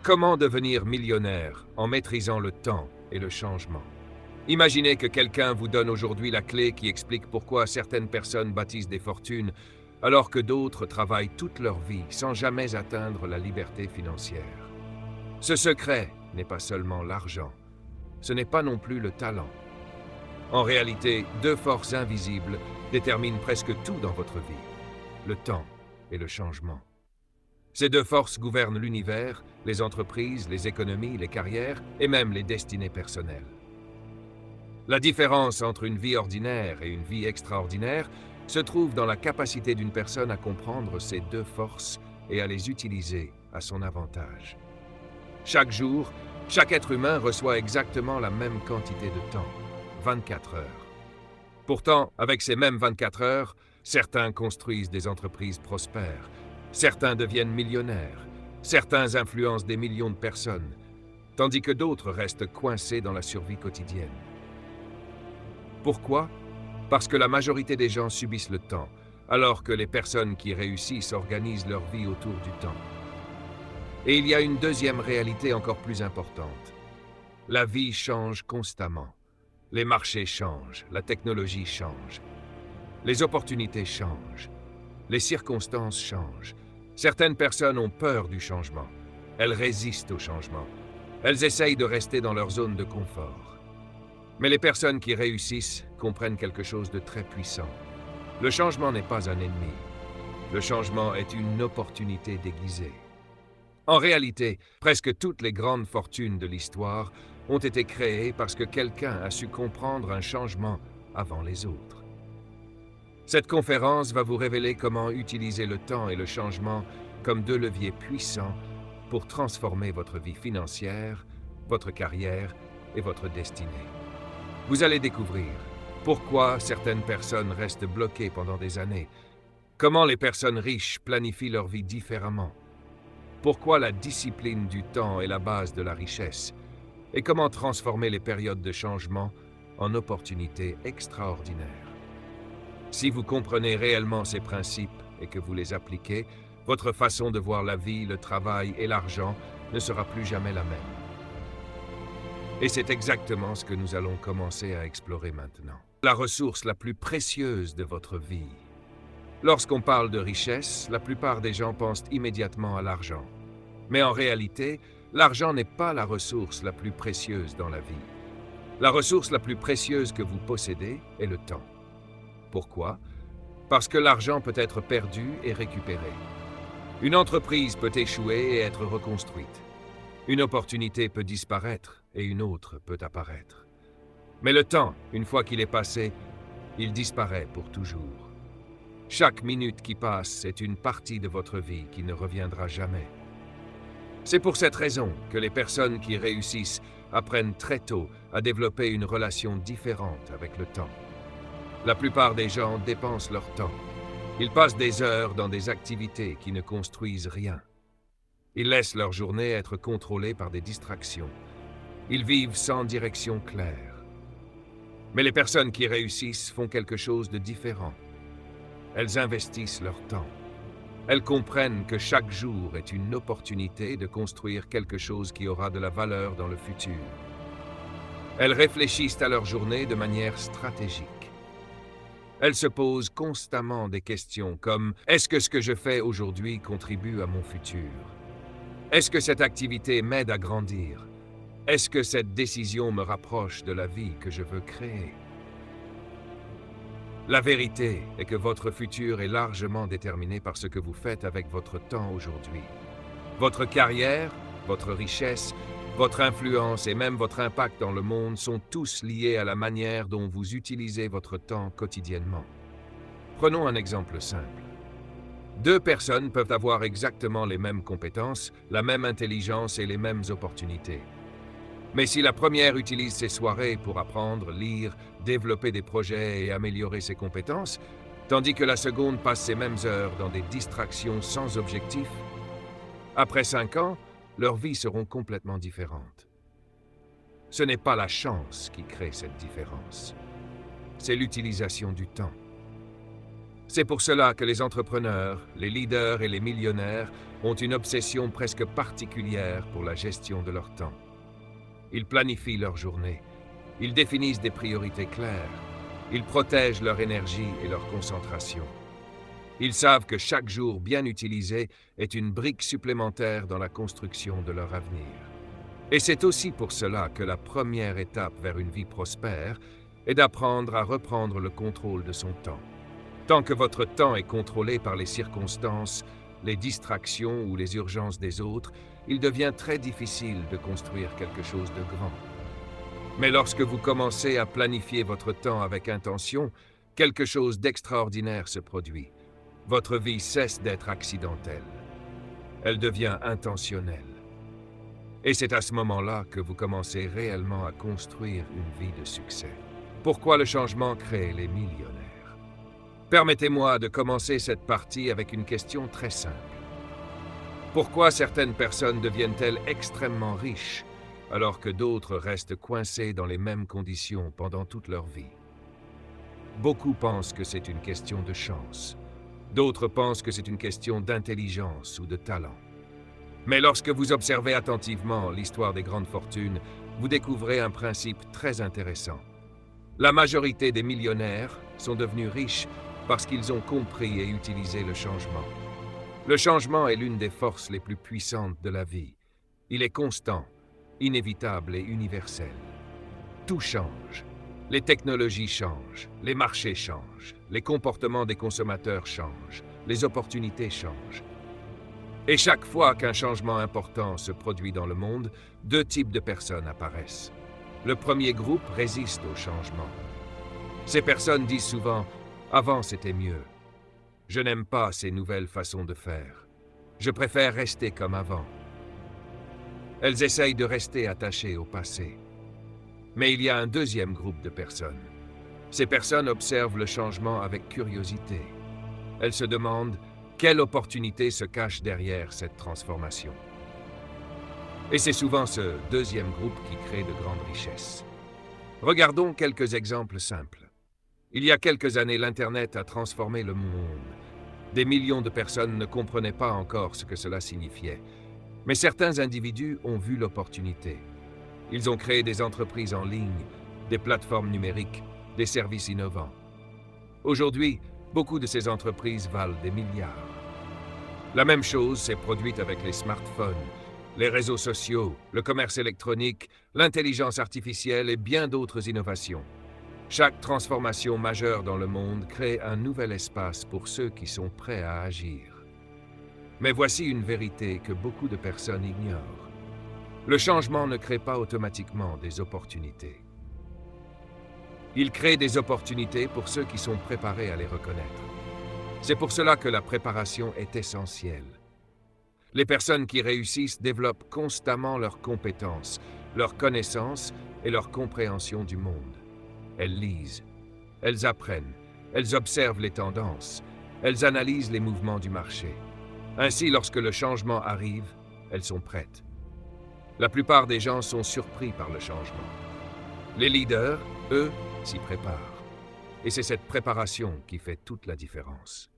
Comment devenir millionnaire en maîtrisant le temps et le changement? Imaginez que quelqu'un vous donne aujourd'hui la clé qui explique pourquoi certaines personnes bâtissent des fortunes alors que d'autres travaillent toute leur vie sans jamais atteindre la liberté financière. Ce secret n'est pas seulement l'argent, ce n'est pas non plus le talent. En réalité, deux forces invisibles déterminent presque tout dans votre vie, le temps et le changement. Ces deux forces gouvernent l'univers, les entreprises, les économies, les carrières et même les destinées personnelles. La différence entre une vie ordinaire et une vie extraordinaire se trouve dans la capacité d'une personne à comprendre ces deux forces et à les utiliser à son avantage. Chaque jour, chaque être humain reçoit exactement la même quantité de temps, 24 heures. Pourtant, avec ces mêmes 24 heures, certains construisent des entreprises prospères, certains deviennent millionnaires, certains influencent des millions de personnes, tandis que d'autres restent coincés dans la survie quotidienne. Pourquoi? Parce que la majorité des gens subissent le temps, alors que les personnes qui réussissent organisent leur vie autour du temps. Et il y a une deuxième réalité encore plus importante. La vie change constamment. Les marchés changent, la technologie change, les opportunités changent, les circonstances changent. Certaines personnes ont peur du changement. Elles résistent au changement. Elles essayent de rester dans leur zone de confort. Mais les personnes qui réussissent comprennent quelque chose de très puissant. Le changement n'est pas un ennemi. Le changement est une opportunité déguisée. En réalité, presque toutes les grandes fortunes de l'histoire ont été créées parce que quelqu'un a su comprendre un changement avant les autres. Cette conférence va vous révéler comment utiliser le temps et le changement comme deux leviers puissants pour transformer votre vie financière, votre carrière et votre destinée. Vous allez découvrir pourquoi certaines personnes restent bloquées pendant des années, comment les personnes riches planifient leur vie différemment, pourquoi la discipline du temps est la base de la richesse, et comment transformer les périodes de changement en opportunités extraordinaires. Si vous comprenez réellement ces principes et que vous les appliquez, votre façon de voir la vie, le travail et l'argent ne sera plus jamais la même. Et c'est exactement ce que nous allons commencer à explorer maintenant. La ressource la plus précieuse de votre vie. Lorsqu'on parle de richesse, la plupart des gens pensent immédiatement à l'argent. Mais en réalité, l'argent n'est pas la ressource la plus précieuse dans la vie. La ressource la plus précieuse que vous possédez est le temps. Pourquoi? Parce que l'argent peut être perdu et récupéré. Une entreprise peut échouer et être reconstruite. Une opportunité peut disparaître et une autre peut apparaître. Mais le temps, une fois qu'il est passé, il disparaît pour toujours. Chaque minute qui passe est une partie de votre vie qui ne reviendra jamais. C'est pour cette raison que les personnes qui réussissent apprennent très tôt à développer une relation différente avec le temps. La plupart des gens dépensent leur temps. Ils passent des heures dans des activités qui ne construisent rien. Ils laissent leur journée être contrôlée par des distractions. Ils vivent sans direction claire. Mais les personnes qui réussissent font quelque chose de différent. Elles investissent leur temps. Elles comprennent que chaque jour est une opportunité de construire quelque chose qui aura de la valeur dans le futur. Elles réfléchissent à leur journée de manière stratégique. Elles se posent constamment des questions comme « Est-ce que ce que je fais aujourd'hui contribue à mon futur? Est-ce que cette activité m'aide à grandir? Est-ce que cette décision me rapproche de la vie que je veux créer? » La vérité est que votre futur est largement déterminé par ce que vous faites avec votre temps aujourd'hui. Votre carrière, votre richesse, votre influence et même votre impact dans le monde sont tous liés à la manière dont vous utilisez votre temps quotidiennement. Prenons un exemple simple. Deux personnes peuvent avoir exactement les mêmes compétences, la même intelligence et les mêmes opportunités. Mais si la première utilise ses soirées pour apprendre, lire, développer des projets et améliorer ses compétences, tandis que la seconde passe ses mêmes heures dans des distractions sans objectif, après 5 ans, leurs vies seront complètement différentes. Ce n'est pas la chance qui crée cette différence, c'est l'utilisation du temps. C'est pour cela que les entrepreneurs, les leaders et les millionnaires ont une obsession presque particulière pour la gestion de leur temps. Ils planifient leur journée, ils définissent des priorités claires, ils protègent leur énergie et leur concentration. Ils savent que chaque jour bien utilisé est une brique supplémentaire dans la construction de leur avenir. Et c'est aussi pour cela que la première étape vers une vie prospère est d'apprendre à reprendre le contrôle de son temps. Tant que votre temps est contrôlé par les circonstances, les distractions ou les urgences des autres, il devient très difficile de construire quelque chose de grand. Mais lorsque vous commencez à planifier votre temps avec intention, quelque chose d'extraordinaire se produit. Votre vie cesse d'être accidentelle. Elle devient intentionnelle. Et c'est à ce moment-là que vous commencez réellement à construire une vie de succès. Pourquoi le changement crée les millionnaires? Permettez-moi de commencer cette partie avec une question très simple. Pourquoi certaines personnes deviennent-elles extrêmement riches, alors que d'autres restent coincées dans les mêmes conditions pendant toute leur vie? Beaucoup pensent que c'est une question de chance. D'autres pensent que c'est une question d'intelligence ou de talent. Mais lorsque vous observez attentivement l'histoire des grandes fortunes, vous découvrez un principe très intéressant. La majorité des millionnaires sont devenus riches parce qu'ils ont compris et utilisé le changement. Le changement est l'une des forces les plus puissantes de la vie. Il est constant, inévitable et universel. Tout change. Les technologies changent, les marchés changent, les comportements des consommateurs changent, les opportunités changent. Et chaque fois qu'un changement important se produit dans le monde, deux types de personnes apparaissent. Le premier groupe résiste au changement. Ces personnes disent souvent « Avant c'était mieux ». Je n'aime pas ces nouvelles façons de faire. Je préfère rester comme avant. Elles essayent de rester attachées au passé. Mais il y a un deuxième groupe de personnes. Ces personnes observent le changement avec curiosité. Elles se demandent quelle opportunité se cache derrière cette transformation. Et c'est souvent ce deuxième groupe qui crée de grandes richesses. Regardons quelques exemples simples. Il y a quelques années, l'Internet a transformé le monde. Des millions de personnes ne comprenaient pas encore ce que cela signifiait. Mais certains individus ont vu l'opportunité. Ils ont créé des entreprises en ligne, des plateformes numériques, des services innovants. Aujourd'hui, beaucoup de ces entreprises valent des milliards. La même chose s'est produite avec les smartphones, les réseaux sociaux, le commerce électronique, l'intelligence artificielle et bien d'autres innovations. Chaque transformation majeure dans le monde crée un nouvel espace pour ceux qui sont prêts à agir. Mais voici une vérité que beaucoup de personnes ignorent. Le changement ne crée pas automatiquement des opportunités. Il crée des opportunités pour ceux qui sont préparés à les reconnaître. C'est pour cela que la préparation est essentielle. Les personnes qui réussissent développent constamment leurs compétences, leurs connaissances et leur compréhension du monde. Elles lisent, elles apprennent, elles observent les tendances, elles analysent les mouvements du marché. Ainsi, lorsque le changement arrive, elles sont prêtes. La plupart des gens sont surpris par le changement. Les leaders, eux, s'y préparent. Et c'est cette préparation qui fait toute la différence.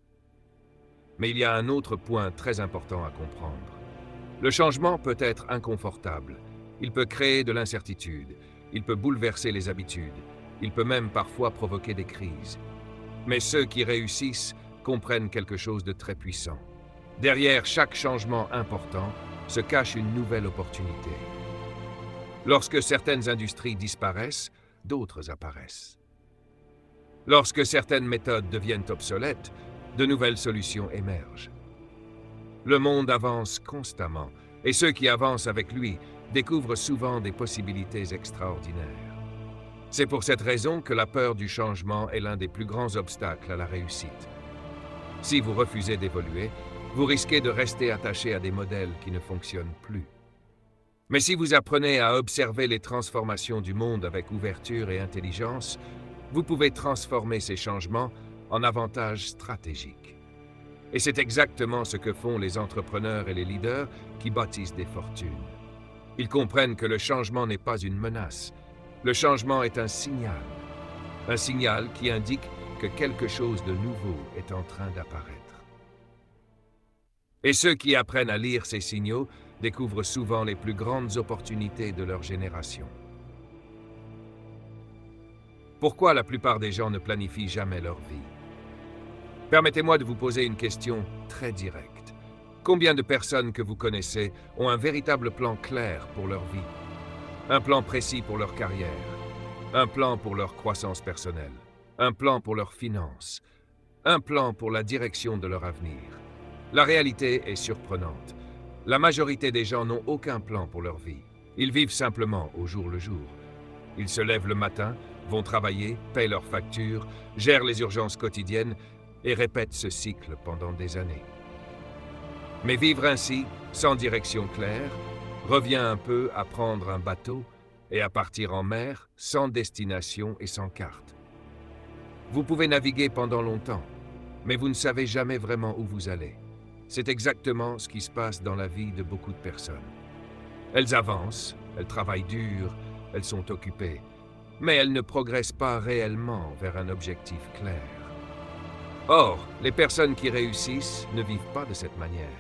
Mais il y a un autre point très important à comprendre. Le changement peut être inconfortable. Il peut créer de l'incertitude. Il peut bouleverser les habitudes. Il peut même parfois provoquer des crises. Mais ceux qui réussissent comprennent quelque chose de très puissant. Derrière chaque changement important se cache une nouvelle opportunité. Lorsque certaines industries disparaissent, d'autres apparaissent. Lorsque certaines méthodes deviennent obsolètes, de nouvelles solutions émergent. Le monde avance constamment, et ceux qui avancent avec lui découvrent souvent des possibilités extraordinaires. C'est pour cette raison que la peur du changement est l'un des plus grands obstacles à la réussite. Si vous refusez d'évoluer, vous risquez de rester attaché à des modèles qui ne fonctionnent plus. Mais si vous apprenez à observer les transformations du monde avec ouverture et intelligence, vous pouvez transformer ces changements en avantages stratégiques. Et c'est exactement ce que font les entrepreneurs et les leaders qui bâtissent des fortunes. Ils comprennent que le changement n'est pas une menace. Le changement est un signal qui indique que quelque chose de nouveau est en train d'apparaître. Et ceux qui apprennent à lire ces signaux découvrent souvent les plus grandes opportunités de leur génération. Pourquoi la plupart des gens ne planifient jamais leur vie? Permettez-moi de vous poser une question très directe. Combien de personnes que vous connaissez ont un véritable plan clair pour leur vie? Un plan précis pour leur carrière, un plan pour leur croissance personnelle, un plan pour leurs finances, un plan pour la direction de leur avenir. La réalité est surprenante. La majorité des gens n'ont aucun plan pour leur vie. Ils vivent simplement au jour le jour. Ils se lèvent le matin, vont travailler, paient leurs factures, gèrent les urgences quotidiennes et répètent ce cycle pendant des années. Mais vivre ainsi, sans direction claire, revient un peu à prendre un bateau et à partir en mer sans destination et sans carte. Vous pouvez naviguer pendant longtemps, mais vous ne savez jamais vraiment où vous allez. C'est exactement ce qui se passe dans la vie de beaucoup de personnes. Elles avancent, elles travaillent dur, elles sont occupées, mais elles ne progressent pas réellement vers un objectif clair. Or, les personnes qui réussissent ne vivent pas de cette manière.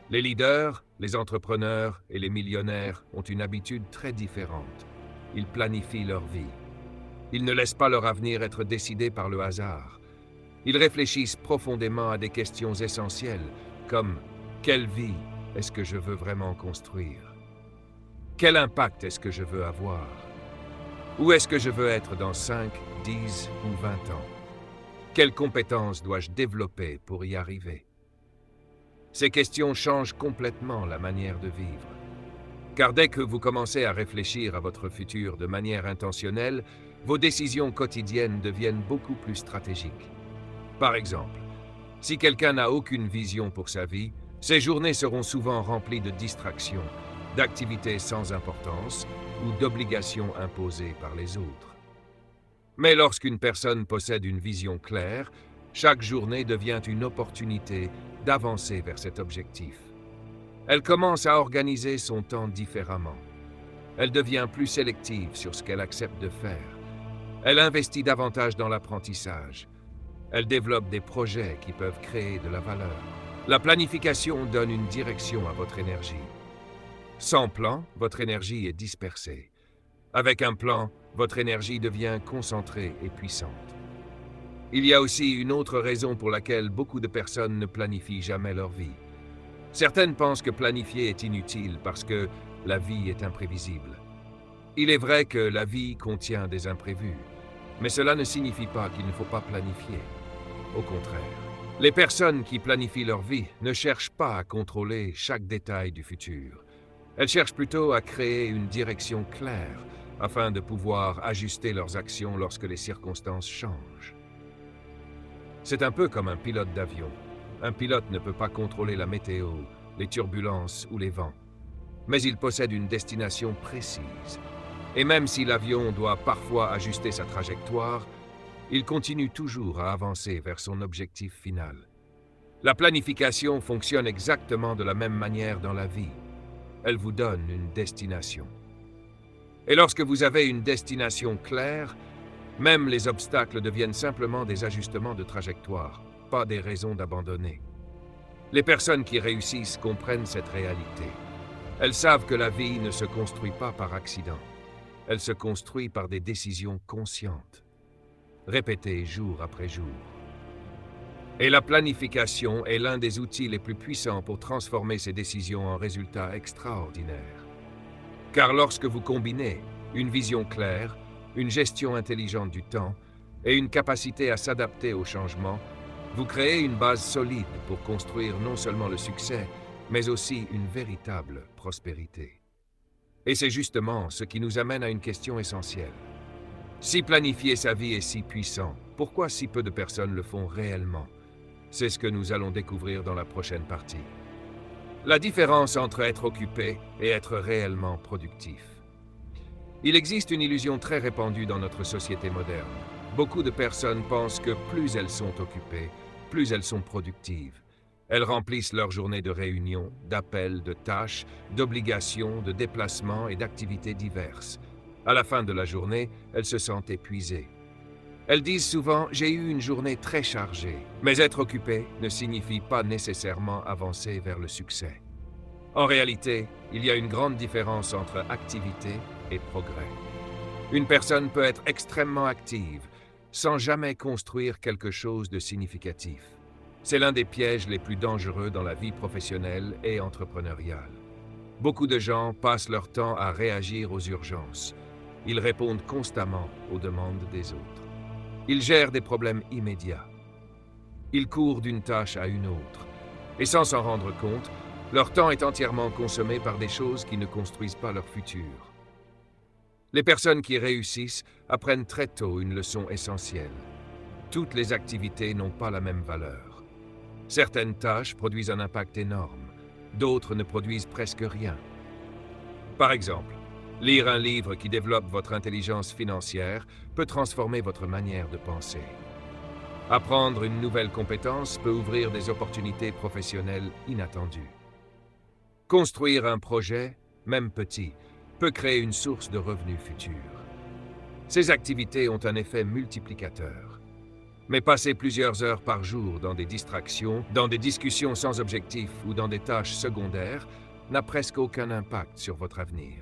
Les leaders, les entrepreneurs et les millionnaires ont une habitude très différente. Ils planifient leur vie. Ils ne laissent pas leur avenir être décidé par le hasard. Ils réfléchissent profondément à des questions essentielles, comme « Quelle vie est-ce que je veux vraiment construire? Quel impact est-ce que je veux avoir? Où est-ce que je veux être dans 5, 10 ou 20 ans? Quelles compétences dois-je développer pour y arriver ?» Ces questions changent complètement la manière de vivre. Car dès que vous commencez à réfléchir à votre futur de manière intentionnelle, vos décisions quotidiennes deviennent beaucoup plus stratégiques. Par exemple, si quelqu'un n'a aucune vision pour sa vie, ses journées seront souvent remplies de distractions, d'activités sans importance ou d'obligations imposées par les autres. Mais lorsqu'une personne possède une vision claire, chaque journée devient une opportunité d'avancer vers cet objectif. Elle commence à organiser son temps différemment. Elle devient plus sélective sur ce qu'elle accepte de faire. Elle investit davantage dans l'apprentissage. Elle développe des projets qui peuvent créer de la valeur. La planification donne une direction à votre énergie. Sans plan, votre énergie est dispersée. Avec un plan, votre énergie devient concentrée et puissante. Il y a aussi une autre raison pour laquelle beaucoup de personnes ne planifient jamais leur vie. Certaines pensent que planifier est inutile parce que la vie est imprévisible. Il est vrai que la vie contient des imprévus, mais cela ne signifie pas qu'il ne faut pas planifier. Au contraire, les personnes qui planifient leur vie ne cherchent pas à contrôler chaque détail du futur. Elles cherchent plutôt à créer une direction claire afin de pouvoir ajuster leurs actions lorsque les circonstances changent. C'est un peu comme un pilote d'avion. Un pilote ne peut pas contrôler la météo, les turbulences ou les vents. Mais il possède une destination précise. Et même si l'avion doit parfois ajuster sa trajectoire, il continue toujours à avancer vers son objectif final. La planification fonctionne exactement de la même manière dans la vie. Elle vous donne une destination. Et lorsque vous avez une destination claire, même les obstacles deviennent simplement des ajustements de trajectoire, pas des raisons d'abandonner. Les personnes qui réussissent comprennent cette réalité. Elles savent que la vie ne se construit pas par accident. Elle se construit par des décisions conscientes, répétées jour après jour. Et la planification est l'un des outils les plus puissants pour transformer ces décisions en résultats extraordinaires. Car lorsque vous combinez une vision claire, une gestion intelligente du temps et une capacité à s'adapter aux changements, vous créez une base solide pour construire non seulement le succès, mais aussi une véritable prospérité. Et c'est justement ce qui nous amène à une question essentielle. Si planifier sa vie est si puissant, pourquoi si peu de personnes le font réellement? C'est ce que nous allons découvrir dans la prochaine partie. La différence entre être occupé et être réellement productif. Il existe une illusion très répandue dans notre société moderne. Beaucoup de personnes pensent que plus elles sont occupées, plus elles sont productives. Elles remplissent leur journée de réunions, d'appels, de tâches, d'obligations, de déplacements et d'activités diverses. À la fin de la journée, elles se sentent épuisées. Elles disent souvent « j'ai eu une journée très chargée », mais être occupé ne signifie pas nécessairement avancer vers le succès. En réalité, il y a une grande différence entre activité et progrès. Une personne peut être extrêmement active, sans jamais construire quelque chose de significatif. C'est l'un des pièges les plus dangereux dans la vie professionnelle et entrepreneuriale. Beaucoup de gens passent leur temps à réagir aux urgences. Ils répondent constamment aux demandes des autres. Ils gèrent des problèmes immédiats. Ils courent d'une tâche à une autre. Et sans s'en rendre compte, leur temps est entièrement consommé par des choses qui ne construisent pas leur futur. Les personnes qui réussissent apprennent très tôt une leçon essentielle. Toutes les activités n'ont pas la même valeur. Certaines tâches produisent un impact énorme, d'autres ne produisent presque rien. Par exemple, lire un livre qui développe votre intelligence financière peut transformer votre manière de penser. Apprendre une nouvelle compétence peut ouvrir des opportunités professionnelles inattendues. Construire un projet, même petit, peut créer une source de revenus futurs. Ces activités ont un effet multiplicateur. Mais passer plusieurs heures par jour dans des distractions, dans des discussions sans objectif ou dans des tâches secondaires n'a presque aucun impact sur votre avenir.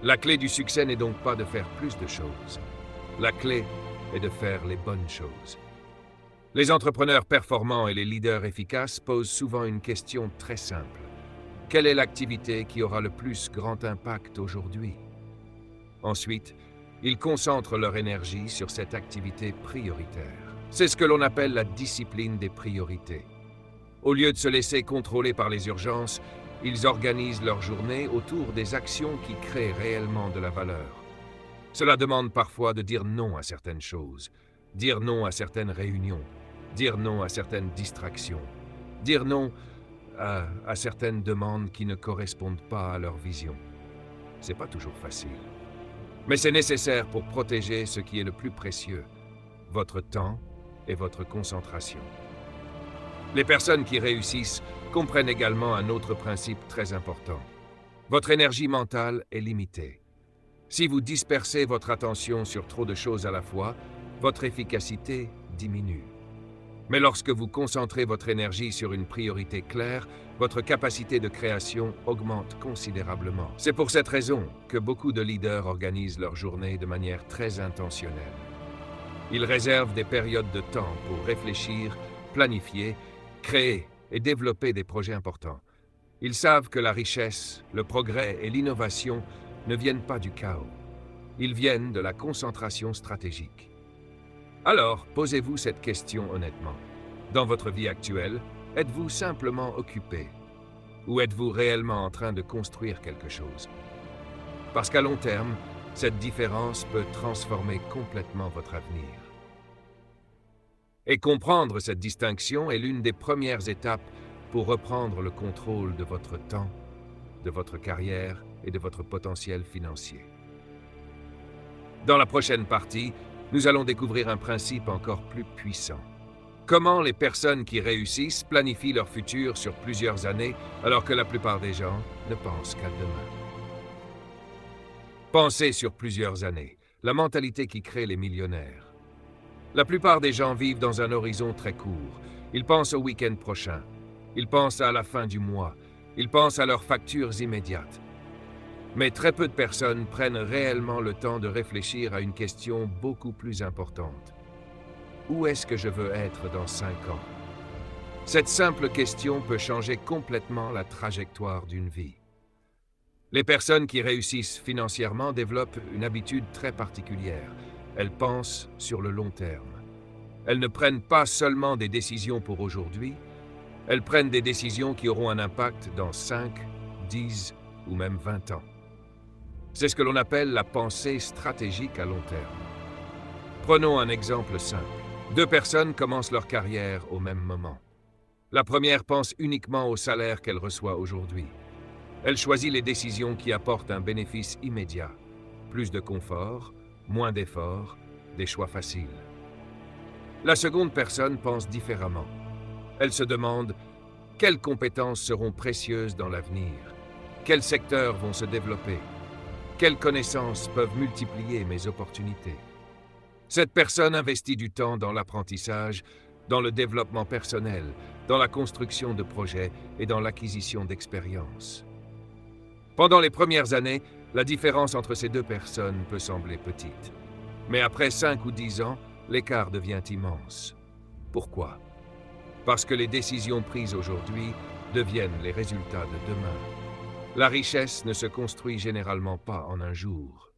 La clé du succès n'est donc pas de faire plus de choses. La clé est de faire les bonnes choses. Les entrepreneurs performants et les leaders efficaces posent souvent une question très simple. Quelle est l'activité qui aura le plus grand impact aujourd'hui? Ensuite, ils concentrent leur énergie sur cette activité prioritaire. C'est ce que l'on appelle la discipline des priorités. Au lieu de se laisser contrôler par les urgences, ils organisent leur journée autour des actions qui créent réellement de la valeur. Cela demande parfois de dire non à certaines choses, dire non à certaines réunions, dire non à certaines distractions, dire non à certaines demandes qui ne correspondent pas à leur vision. C'est pas toujours facile. Mais c'est nécessaire pour protéger ce qui est le plus précieux, votre temps et votre concentration. Les personnes qui réussissent comprennent également un autre principe très important. Votre énergie mentale est limitée. Si vous dispersez votre attention sur trop de choses à la fois, votre efficacité diminue. Mais lorsque vous concentrez votre énergie sur une priorité claire, votre capacité de création augmente considérablement. C'est pour cette raison que beaucoup de leaders organisent leur journée de manière très intentionnelle. Ils réservent des périodes de temps pour réfléchir, planifier, créer et développer des projets importants. Ils savent que la richesse, le progrès et l'innovation ne viennent pas du chaos. Ils viennent de la concentration stratégique. Alors, posez-vous cette question honnêtement. Dans votre vie actuelle, êtes-vous simplement occupé? Ou êtes-vous réellement en train de construire quelque chose? Parce qu'à long terme, cette différence peut transformer complètement votre avenir. Et comprendre cette distinction est l'une des premières étapes pour reprendre le contrôle de votre temps, de votre carrière et de votre potentiel financier. Dans la prochaine partie, nous allons découvrir un principe encore plus puissant. Comment les personnes qui réussissent planifient leur futur sur plusieurs années alors que la plupart des gens ne pensent qu'à demain. Pensez sur plusieurs années, la mentalité qui crée les millionnaires. La plupart des gens vivent dans un horizon très court. Ils pensent au week-end prochain. Ils pensent à la fin du mois. Ils pensent à leurs factures immédiates. Mais très peu de personnes prennent réellement le temps de réfléchir à une question beaucoup plus importante. Où est-ce que je veux être dans 5 ans? Cette simple question peut changer complètement la trajectoire d'une vie. Les personnes qui réussissent financièrement développent une habitude très particulière. Elles pensent sur le long terme. Elles ne prennent pas seulement des décisions pour aujourd'hui, elles prennent des décisions qui auront un impact dans 5, 10 ou même 20 ans. C'est ce que l'on appelle la pensée stratégique à long terme. Prenons un exemple simple. 2 personnes commencent leur carrière au même moment. La première pense uniquement au salaire qu'elle reçoit aujourd'hui. Elle choisit les décisions qui apportent un bénéfice immédiat. Plus de confort, moins d'efforts, des choix faciles. La seconde personne pense différemment. Elle se demande quelles compétences seront précieuses dans l'avenir, quels secteurs vont se développer, quelles connaissances peuvent multiplier mes opportunités. Cette personne investit du temps dans l'apprentissage, dans le développement personnel, dans la construction de projets et dans l'acquisition d'expériences. Pendant les premières années, la différence entre ces deux personnes peut sembler petite. Mais après 5 ou 10 ans, l'écart devient immense. Pourquoi? Parce que les décisions prises aujourd'hui deviennent les résultats de demain. La richesse ne se construit généralement pas en un jour.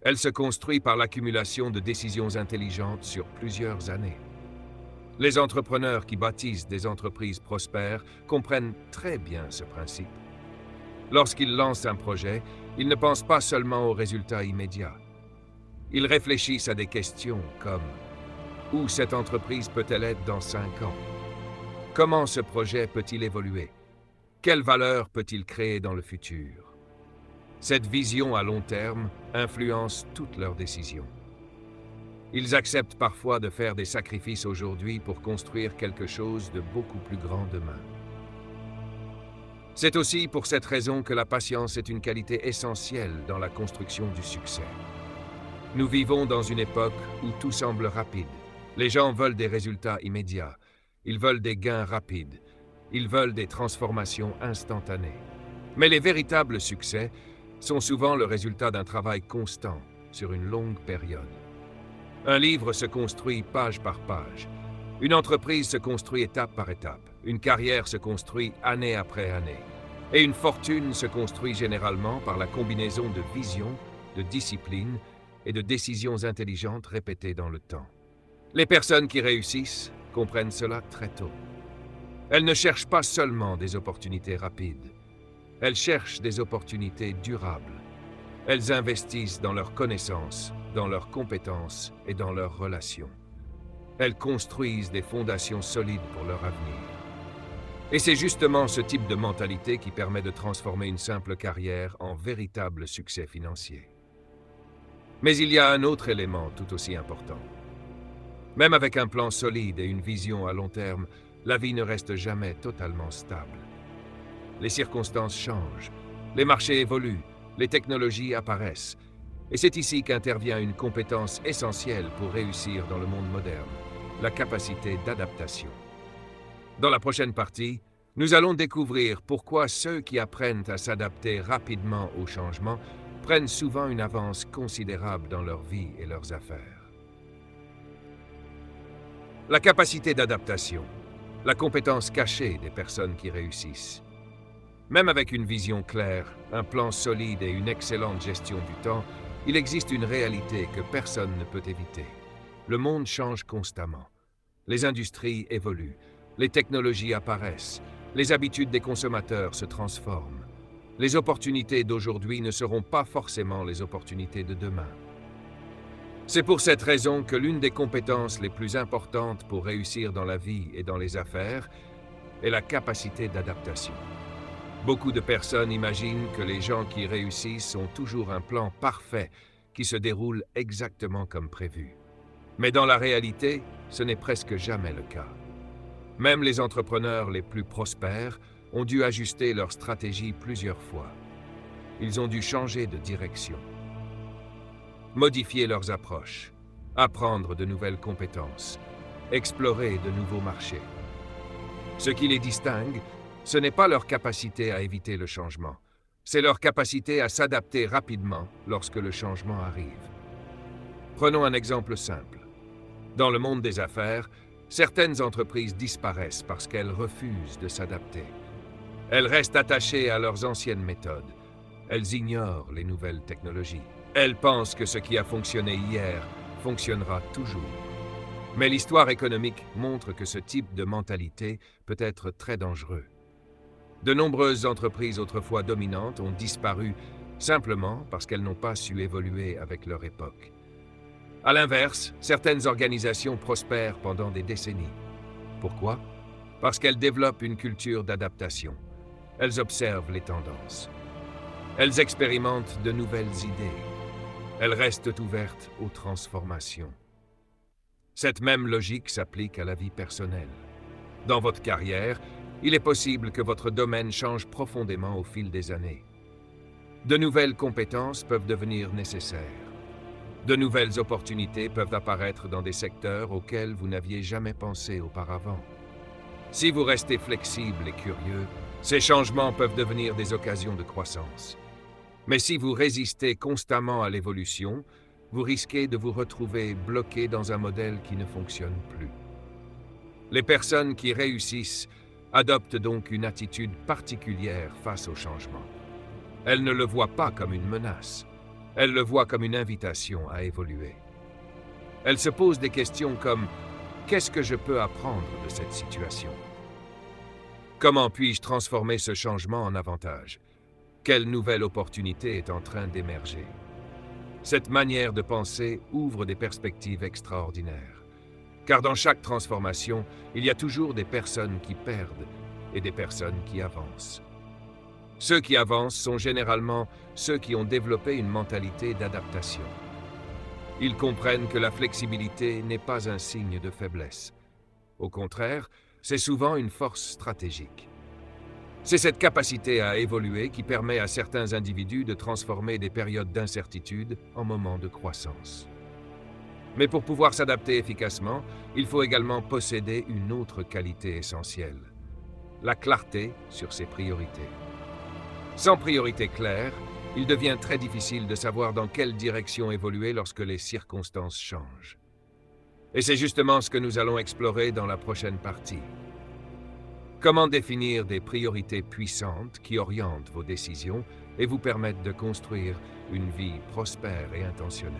Elle se construit par l'accumulation de décisions intelligentes sur plusieurs années. Les entrepreneurs qui bâtissent des entreprises prospères comprennent très bien ce principe. Lorsqu'ils lancent un projet, ils ne pensent pas seulement aux résultats immédiats. Ils réfléchissent à des questions comme « Où cette entreprise peut-elle être dans 5 ans? Comment ce projet peut-il évoluer? Quelle valeur peut-il créer dans le futur ?» Cette vision à long terme influence toutes leurs décisions. Ils acceptent parfois de faire des sacrifices aujourd'hui pour construire quelque chose de beaucoup plus grand demain. C'est aussi pour cette raison que la patience est une qualité essentielle dans la construction du succès. Nous vivons dans une époque où tout semble rapide. Les gens veulent des résultats immédiats. Ils veulent des gains rapides. Ils veulent des transformations instantanées. Mais les véritables succès sont souvent le résultat d'un travail constant sur une longue période. Un livre se construit page par page. Une entreprise se construit étape par étape. Une carrière se construit année après année. Et une fortune se construit généralement par la combinaison de vision, de discipline et de décisions intelligentes répétées dans le temps. Les personnes qui réussissent comprennent cela très tôt. Elles ne cherchent pas seulement des opportunités rapides. Elles cherchent des opportunités durables. Elles investissent dans leurs connaissances, dans leurs compétences et dans leurs relations. Elles construisent des fondations solides pour leur avenir. Et c'est justement ce type de mentalité qui permet de transformer une simple carrière en véritable succès financier. Mais il y a un autre élément tout aussi important. Même avec un plan solide et une vision à long terme, la vie ne reste jamais totalement stable. Les circonstances changent, les marchés évoluent, les technologies apparaissent. Et c'est ici qu'intervient une compétence essentielle pour réussir dans le monde moderne, la capacité d'adaptation. Dans la prochaine partie, nous allons découvrir pourquoi ceux qui apprennent à s'adapter rapidement au changement prennent souvent une avance considérable dans leur vie et leurs affaires. La capacité d'adaptation, la compétence cachée des personnes qui réussissent. Même avec une vision claire, un plan solide et une excellente gestion du temps, il existe une réalité que personne ne peut éviter. Le monde change constamment. Les industries évoluent, les technologies apparaissent, les habitudes des consommateurs se transforment. Les opportunités d'aujourd'hui ne seront pas forcément les opportunités de demain. C'est pour cette raison que l'une des compétences les plus importantes pour réussir dans la vie et dans les affaires est la capacité d'adaptation. Beaucoup de personnes imaginent que les gens qui réussissent ont toujours un plan parfait qui se déroule exactement comme prévu. Mais dans la réalité, ce n'est presque jamais le cas. Même les entrepreneurs les plus prospères ont dû ajuster leur stratégie plusieurs fois. Ils ont dû changer de direction, modifier leurs approches, apprendre de nouvelles compétences, explorer de nouveaux marchés. Ce qui les distingue, ce n'est pas leur capacité à éviter le changement, c'est leur capacité à s'adapter rapidement lorsque le changement arrive. Prenons un exemple simple. Dans le monde des affaires, certaines entreprises disparaissent parce qu'elles refusent de s'adapter. Elles restent attachées à leurs anciennes méthodes. Elles ignorent les nouvelles technologies. Elles pensent que ce qui a fonctionné hier fonctionnera toujours. Mais l'histoire économique montre que ce type de mentalité peut être très dangereux. De nombreuses entreprises autrefois dominantes ont disparu simplement parce qu'elles n'ont pas su évoluer avec leur époque. À l'inverse, certaines organisations prospèrent pendant des décennies. Pourquoi? Parce qu'elles développent une culture d'adaptation. Elles observent les tendances. Elles expérimentent de nouvelles idées. Elles restent ouvertes aux transformations. Cette même logique s'applique à la vie personnelle. Dans votre carrière, il est possible que votre domaine change profondément au fil des années. De nouvelles compétences peuvent devenir nécessaires. De nouvelles opportunités peuvent apparaître dans des secteurs auxquels vous n'aviez jamais pensé auparavant. Si vous restez flexible et curieux, ces changements peuvent devenir des occasions de croissance. Mais si vous résistez constamment à l'évolution, vous risquez de vous retrouver bloqué dans un modèle qui ne fonctionne plus. Les personnes qui réussissent adoptent donc une attitude particulière face au changement. Elles ne le voient pas comme une menace, elles le voient comme une invitation à évoluer. Elles se posent des questions comme « Qu'est-ce que je peux apprendre de cette situation ? Comment puis-je transformer ce changement en avantage ? Quelle nouvelle opportunité est en train d'émerger ?» Cette manière de penser ouvre des perspectives extraordinaires. Car dans chaque transformation, il y a toujours des personnes qui perdent et des personnes qui avancent. Ceux qui avancent sont généralement ceux qui ont développé une mentalité d'adaptation. Ils comprennent que la flexibilité n'est pas un signe de faiblesse. Au contraire, c'est souvent une force stratégique. C'est cette capacité à évoluer qui permet à certains individus de transformer des périodes d'incertitude en moments de croissance. Mais pour pouvoir s'adapter efficacement, il faut également posséder une autre qualité essentielle, la clarté sur ses priorités. Sans priorité claire, il devient très difficile de savoir dans quelle direction évoluer lorsque les circonstances changent. Et c'est justement ce que nous allons explorer dans la prochaine partie. Comment définir des priorités puissantes qui orientent vos décisions et vous permettent de construire une vie prospère et intentionnelle.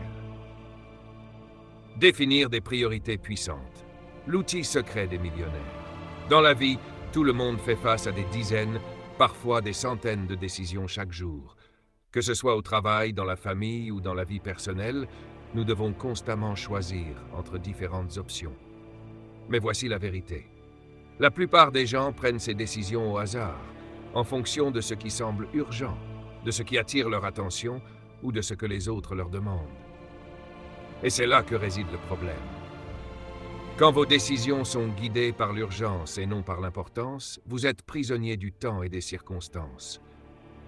Définir des priorités puissantes. L'outil secret des millionnaires. Dans la vie, tout le monde fait face à des dizaines, parfois des centaines de décisions chaque jour. Que ce soit au travail, dans la famille ou dans la vie personnelle, nous devons constamment choisir entre différentes options. Mais voici la vérité. La plupart des gens prennent ces décisions au hasard, en fonction de ce qui semble urgent, de ce qui attire leur attention ou de ce que les autres leur demandent. Et c'est là que réside le problème. Quand vos décisions sont guidées par l'urgence et non par l'importance, vous êtes prisonnier du temps et des circonstances.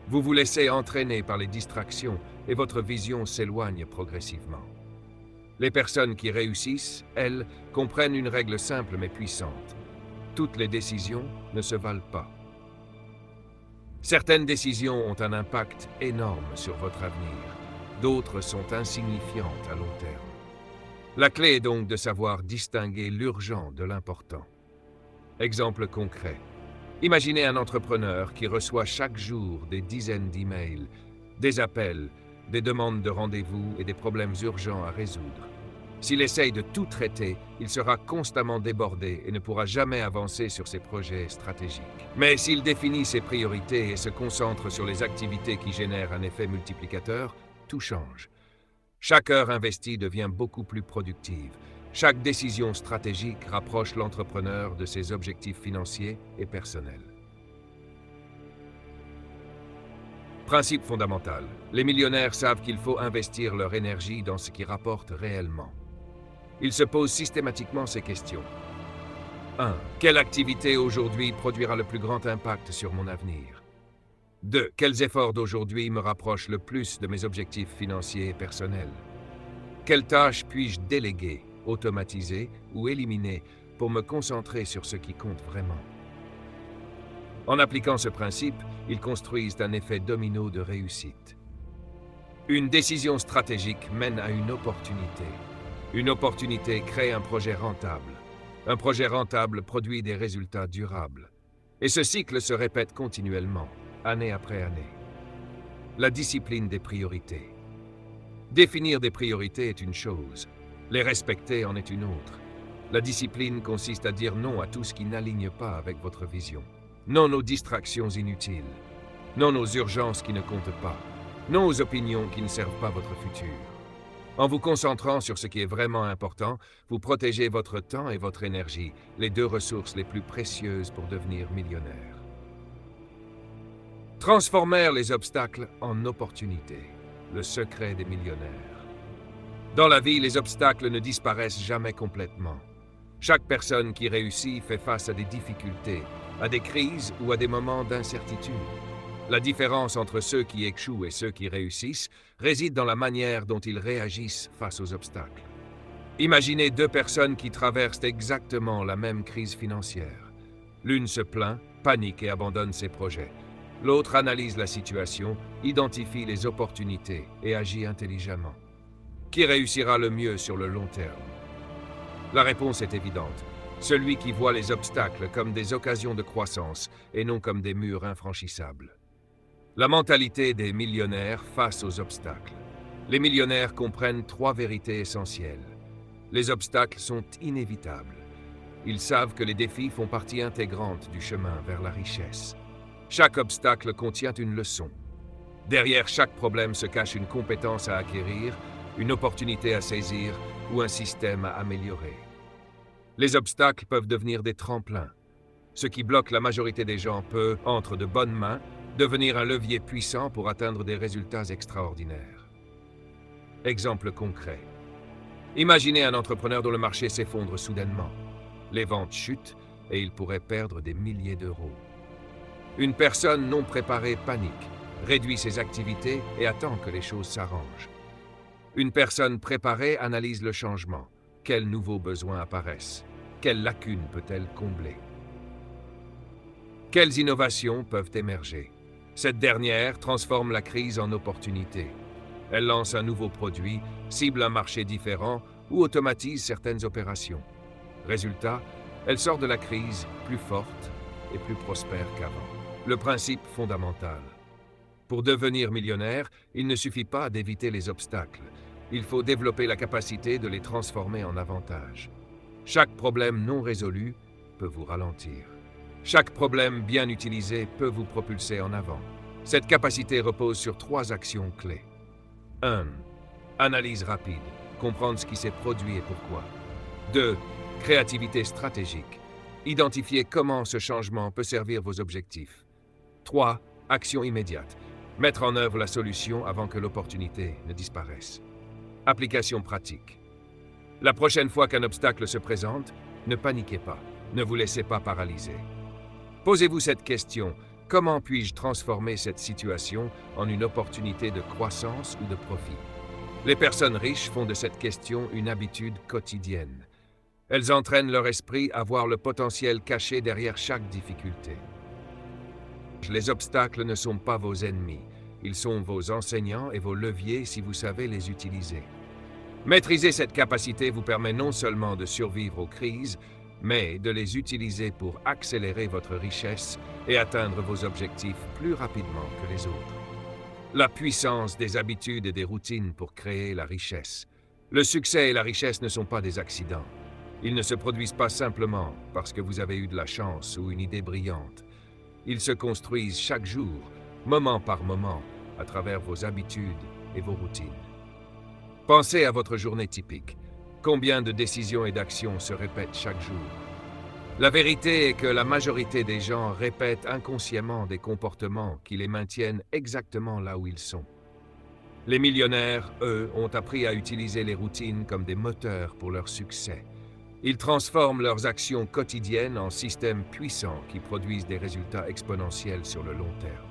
Vous vous laissez entraîner par les distractions et votre vision s'éloigne progressivement. Les personnes qui réussissent, elles, comprennent une règle simple mais puissante. Toutes les décisions ne se valent pas. Certaines décisions ont un impact énorme sur votre avenir, d'autres sont insignifiantes à long terme. La clé est donc de savoir distinguer l'urgent de l'important. Exemple concret. Imaginez un entrepreneur qui reçoit chaque jour des dizaines d'emails, des appels, des demandes de rendez-vous et des problèmes urgents à résoudre. S'il essaye de tout traiter, il sera constamment débordé et ne pourra jamais avancer sur ses projets stratégiques. Mais s'il définit ses priorités et se concentre sur les activités qui génèrent un effet multiplicateur, tout change. Chaque heure investie devient beaucoup plus productive. Chaque décision stratégique rapproche l'entrepreneur de ses objectifs financiers et personnels. Principe fondamental. Les millionnaires savent qu'il faut investir leur énergie dans ce qui rapporte réellement. Ils se posent systématiquement ces questions. 1. Quelle activité aujourd'hui produira le plus grand impact sur mon avenir? 2. Quels efforts d'aujourd'hui me rapprochent le plus de mes objectifs financiers et personnels? Quelles tâches puis-je déléguer, automatiser ou éliminer pour me concentrer sur ce qui compte vraiment? En appliquant ce principe, ils construisent un effet domino de réussite. Une décision stratégique mène à une opportunité. Une opportunité crée un projet rentable. Un projet rentable produit des résultats durables. Et ce cycle se répète continuellement, année après année. La discipline des priorités. Définir des priorités est une chose, les respecter en est une autre. La discipline consiste à dire non à tout ce qui n'aligne pas avec votre vision. Non aux distractions inutiles. Non aux urgences qui ne comptent pas. Non aux opinions qui ne servent pas votre futur. En vous concentrant sur ce qui est vraiment important, vous protégez votre temps et votre énergie, les deux ressources les plus précieuses pour devenir millionnaire. Transformer les obstacles en opportunités, le secret des millionnaires. Dans la vie, les obstacles ne disparaissent jamais complètement. Chaque personne qui réussit fait face à des difficultés, à des crises ou à des moments d'incertitude. La différence entre ceux qui échouent et ceux qui réussissent réside dans la manière dont ils réagissent face aux obstacles. Imaginez deux personnes qui traversent exactement la même crise financière. L'une se plaint, panique et abandonne ses projets. L'autre analyse la situation, identifie les opportunités et agit intelligemment. Qui réussira le mieux sur le long terme? La réponse est évidente. Celui qui voit les obstacles comme des occasions de croissance et non comme des murs infranchissables. La mentalité des millionnaires face aux obstacles. Les millionnaires comprennent trois vérités essentielles. Les obstacles sont inévitables. Ils savent que les défis font partie intégrante du chemin vers la richesse. Chaque obstacle contient une leçon. Derrière chaque problème se cache une compétence à acquérir, une opportunité à saisir ou un système à améliorer. Les obstacles peuvent devenir des tremplins. Ce qui bloque la majorité des gens peut, entre de bonnes mains, devenir un levier puissant pour atteindre des résultats extraordinaires. Exemple concret. Imaginez un entrepreneur dont le marché s'effondre soudainement. Les ventes chutent et il pourrait perdre des milliers d'euros. Une personne non préparée panique, réduit ses activités et attend que les choses s'arrangent. Une personne préparée analyse le changement. Quels nouveaux besoins apparaissent? Quelles lacunes peut-elle combler? Quelles innovations peuvent émerger? Cette dernière transforme la crise en opportunité. Elle lance un nouveau produit, cible un marché différent ou automatise certaines opérations. Résultat, elle sort de la crise plus forte et plus prospère qu'avant. Le principe fondamental. Pour devenir millionnaire, il ne suffit pas d'éviter les obstacles. Il faut développer la capacité de les transformer en avantages. Chaque problème non résolu peut vous ralentir. Chaque problème bien utilisé peut vous propulser en avant. Cette capacité repose sur trois actions clés. 1. Analyse rapide. Comprendre ce qui s'est produit et pourquoi. 2. Créativité stratégique. Identifier comment ce changement peut servir vos objectifs. 3. Action immédiate. Mettre en œuvre la solution avant que l'opportunité ne disparaisse. Application pratique. La prochaine fois qu'un obstacle se présente, ne paniquez pas. Ne vous laissez pas paralyser. Posez-vous cette question. Comment puis-je transformer cette situation en une opportunité de croissance ou de profit? Les personnes riches font de cette question une habitude quotidienne. Elles entraînent leur esprit à voir le potentiel caché derrière chaque difficulté. Les obstacles ne sont pas vos ennemis. Ils sont vos enseignants et vos leviers si vous savez les utiliser. Maîtriser cette capacité vous permet non seulement de survivre aux crises, mais de les utiliser pour accélérer votre richesse et atteindre vos objectifs plus rapidement que les autres. La puissance des habitudes et des routines pour créer la richesse. Le succès et la richesse ne sont pas des accidents. Ils ne se produisent pas simplement parce que vous avez eu de la chance ou une idée brillante. Ils se construisent chaque jour, moment par moment, à travers vos habitudes et vos routines. Pensez à votre journée typique. Combien de décisions et d'actions se répètent chaque jour? La vérité est que la majorité des gens répètent inconsciemment des comportements qui les maintiennent exactement là où ils sont. Les millionnaires, eux, ont appris à utiliser les routines comme des moteurs pour leur succès. Ils transforment leurs actions quotidiennes en systèmes puissants qui produisent des résultats exponentiels sur le long terme.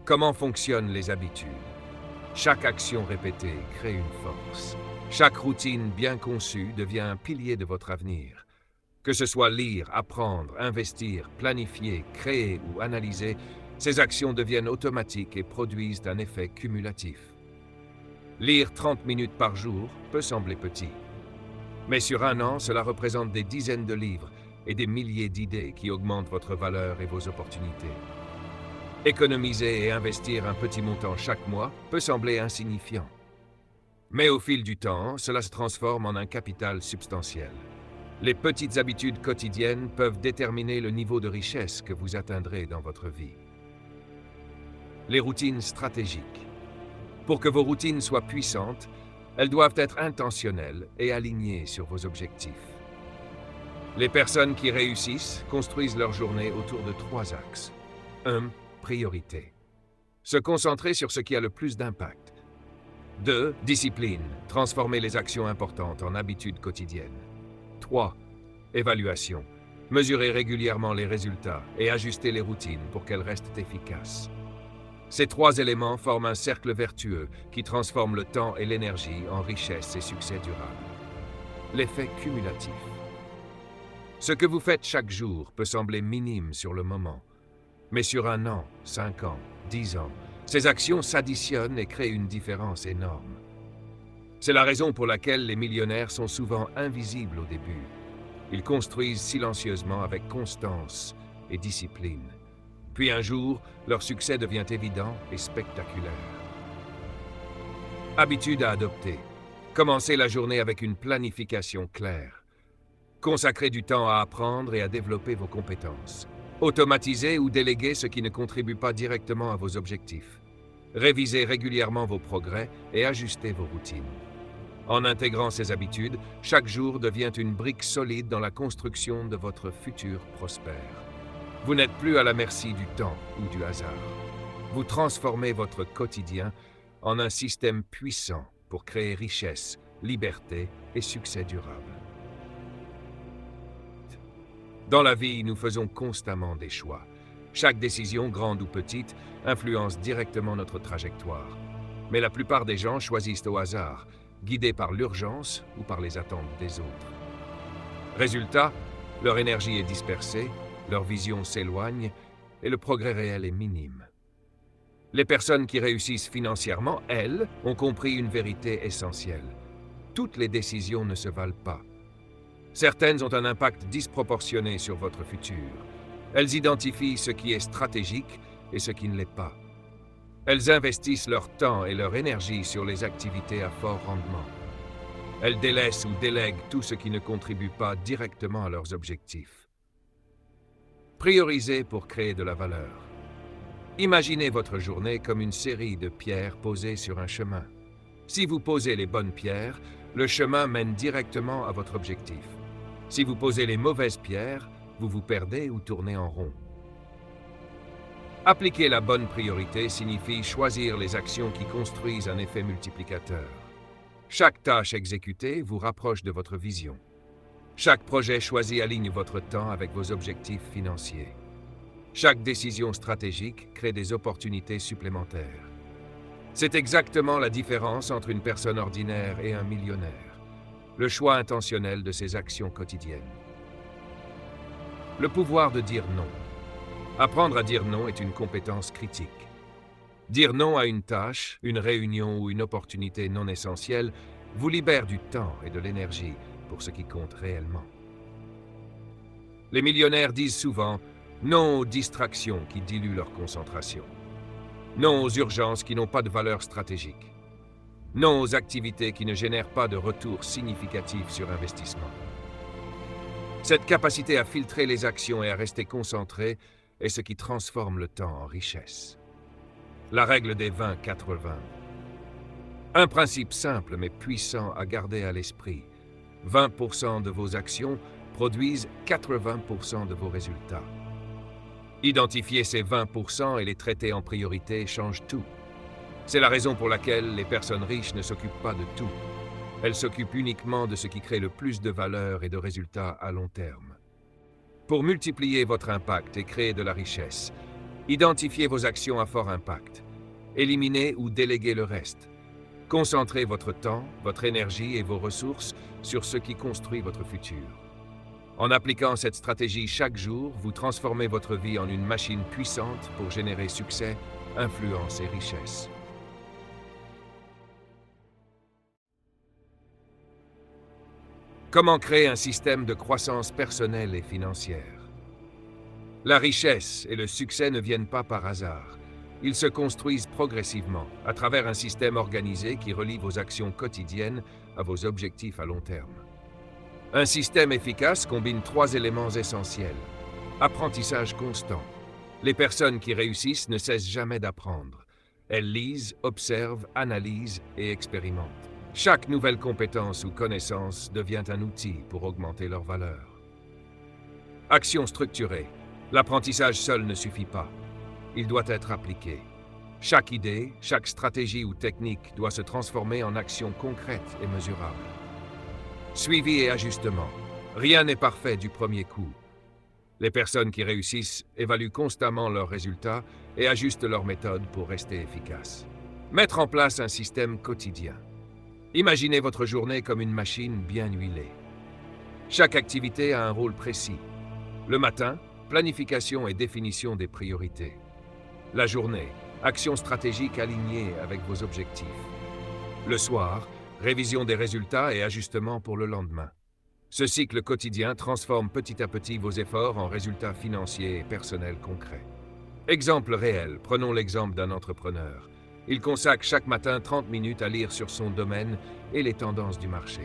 Comment fonctionnent les habitudes? Chaque action répétée crée une force. Chaque routine bien conçue devient un pilier de votre avenir. Que ce soit lire, apprendre, investir, planifier, créer ou analyser, ces actions deviennent automatiques et produisent un effet cumulatif. Lire 30 minutes par jour peut sembler petit. Mais sur un an, cela représente des dizaines de livres et des milliers d'idées qui augmentent votre valeur et vos opportunités. Économiser et investir un petit montant chaque mois peut sembler insignifiant. Mais au fil du temps, cela se transforme en un capital substantiel. Les petites habitudes quotidiennes peuvent déterminer le niveau de richesse que vous atteindrez dans votre vie. Les routines stratégiques. Pour que vos routines soient puissantes, elles doivent être intentionnelles et alignées sur vos objectifs. Les personnes qui réussissent construisent leur journée autour de 3 axes. 1. Priorité. Se concentrer sur ce qui a le plus d'impact. 2. Discipline. Transformer les actions importantes en habitudes quotidiennes. 3. Évaluation. Mesurez régulièrement les résultats et ajustez les routines pour qu'elles restent efficaces. Ces trois éléments forment un cercle vertueux qui transforme le temps et l'énergie en richesse et succès durable. L'effet cumulatif. Ce que vous faites chaque jour peut sembler minime sur le moment, mais sur 1 an, 5 ans, 10 ans, ces actions s'additionnent et créent une différence énorme. C'est la raison pour laquelle les millionnaires sont souvent invisibles au début. Ils construisent silencieusement avec constance et discipline. Puis un jour, leur succès devient évident et spectaculaire. Habitude à adopter. Commencez la journée avec une planification claire. Consacrez du temps à apprendre et à développer vos compétences. Automatisez ou déléguez ce qui ne contribue pas directement à vos objectifs. Révisez régulièrement vos progrès et ajustez vos routines. En intégrant ces habitudes, chaque jour devient une brique solide dans la construction de votre futur prospère. Vous n'êtes plus à la merci du temps ou du hasard. Vous transformez votre quotidien en un système puissant pour créer richesse, liberté et succès durable. Dans la vie, nous faisons constamment des choix. Chaque décision, grande ou petite, influence directement notre trajectoire. Mais la plupart des gens choisissent au hasard, guidés par l'urgence ou par les attentes des autres. Résultat, leur énergie est dispersée, leur vision s'éloigne et le progrès réel est minime. Les personnes qui réussissent financièrement, elles, ont compris une vérité essentielle. Toutes les décisions ne se valent pas. Certaines ont un impact disproportionné sur votre futur. Elles identifient ce qui est stratégique et ce qui ne l'est pas. Elles investissent leur temps et leur énergie sur les activités à fort rendement. Elles délaissent ou délèguent tout ce qui ne contribue pas directement à leurs objectifs. Priorisez pour créer de la valeur. Imaginez votre journée comme une série de pierres posées sur un chemin. Si vous posez les bonnes pierres, le chemin mène directement à votre objectif. Si vous posez les mauvaises pierres, vous vous perdez ou tournez en rond. Appliquer la bonne priorité signifie choisir les actions qui construisent un effet multiplicateur. Chaque tâche exécutée vous rapproche de votre vision. Chaque projet choisi aligne votre temps avec vos objectifs financiers. Chaque décision stratégique crée des opportunités supplémentaires. C'est exactement la différence entre une personne ordinaire et un millionnaire. Le choix intentionnel de ses actions quotidiennes. Le pouvoir de dire non. Apprendre à dire non est une compétence critique. Dire non à une tâche, une réunion ou une opportunité non essentielle vous libère du temps et de l'énergie pour ce qui compte réellement. Les millionnaires disent souvent non aux distractions qui diluent leur concentration. Non aux urgences qui n'ont pas de valeur stratégique. Non aux activités qui ne génèrent pas de retour significatif sur investissement. Cette capacité à filtrer les actions et à rester concentré est ce qui transforme le temps en richesse. La règle des 20-80. Un principe simple mais puissant à garder à l'esprit. 20% de vos actions produisent 80% de vos résultats. Identifier ces 20% et les traiter en priorité change tout. C'est la raison pour laquelle les personnes riches ne s'occupent pas de tout. Elles s'occupent uniquement de ce qui crée le plus de valeur et de résultats à long terme. Pour multiplier votre impact et créer de la richesse, identifiez vos actions à fort impact. Éliminez ou déléguez le reste. Concentrez votre temps, votre énergie et vos ressources sur ce qui construit votre futur. En appliquant cette stratégie chaque jour, vous transformez votre vie en une machine puissante pour générer succès, influence et richesse. Comment créer un système de croissance personnelle et financière? La richesse et le succès ne viennent pas par hasard. Ils se construisent progressivement à travers un système organisé qui relie vos actions quotidiennes à vos objectifs à long terme. Un système efficace combine 3 éléments essentiels. Apprentissage constant. Les personnes qui réussissent ne cessent jamais d'apprendre. Elles lisent, observent, analysent et expérimentent. Chaque nouvelle compétence ou connaissance devient un outil pour augmenter leur valeur. Action structurée. L'apprentissage seul ne suffit pas. Il doit être appliqué. Chaque idée, chaque stratégie ou technique doit se transformer en action concrète et mesurable. Suivi et ajustement. Rien n'est parfait du premier coup. Les personnes qui réussissent évaluent constamment leurs résultats et ajustent leurs méthodes pour rester efficaces. Mettre en place un système quotidien. Imaginez votre journée comme une machine bien huilée. Chaque activité a un rôle précis. Le matin, planification et définition des priorités. La journée, action stratégique alignée avec vos objectifs. Le soir, révision des résultats et ajustements pour le lendemain. Ce cycle quotidien transforme petit à petit vos efforts en résultats financiers et personnels concrets. Exemple réel, prenons l'exemple d'un entrepreneur. Il consacre chaque matin 30 minutes à lire sur son domaine et les tendances du marché.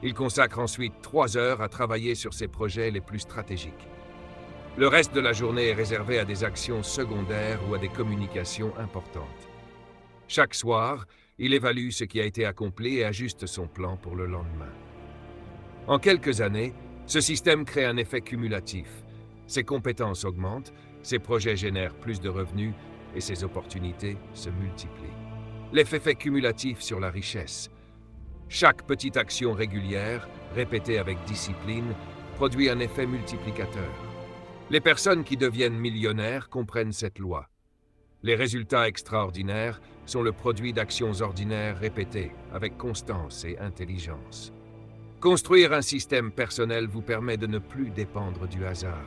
Il consacre ensuite 3 heures à travailler sur ses projets les plus stratégiques. Le reste de la journée est réservé à des actions secondaires ou à des communications importantes. Chaque soir, il évalue ce qui a été accompli et ajuste son plan pour le lendemain. En quelques années, ce système crée un effet cumulatif. Ses compétences augmentent, ses projets génèrent plus de revenus et ses opportunités se multiplient. L'effet cumulatif sur la richesse. Chaque petite action régulière, répétée avec discipline, produit un effet multiplicateur. Les personnes qui deviennent millionnaires comprennent cette loi. Les résultats extraordinaires sont le produit d'actions ordinaires répétées avec constance et intelligence. Construire un système personnel vous permet de ne plus dépendre du hasard.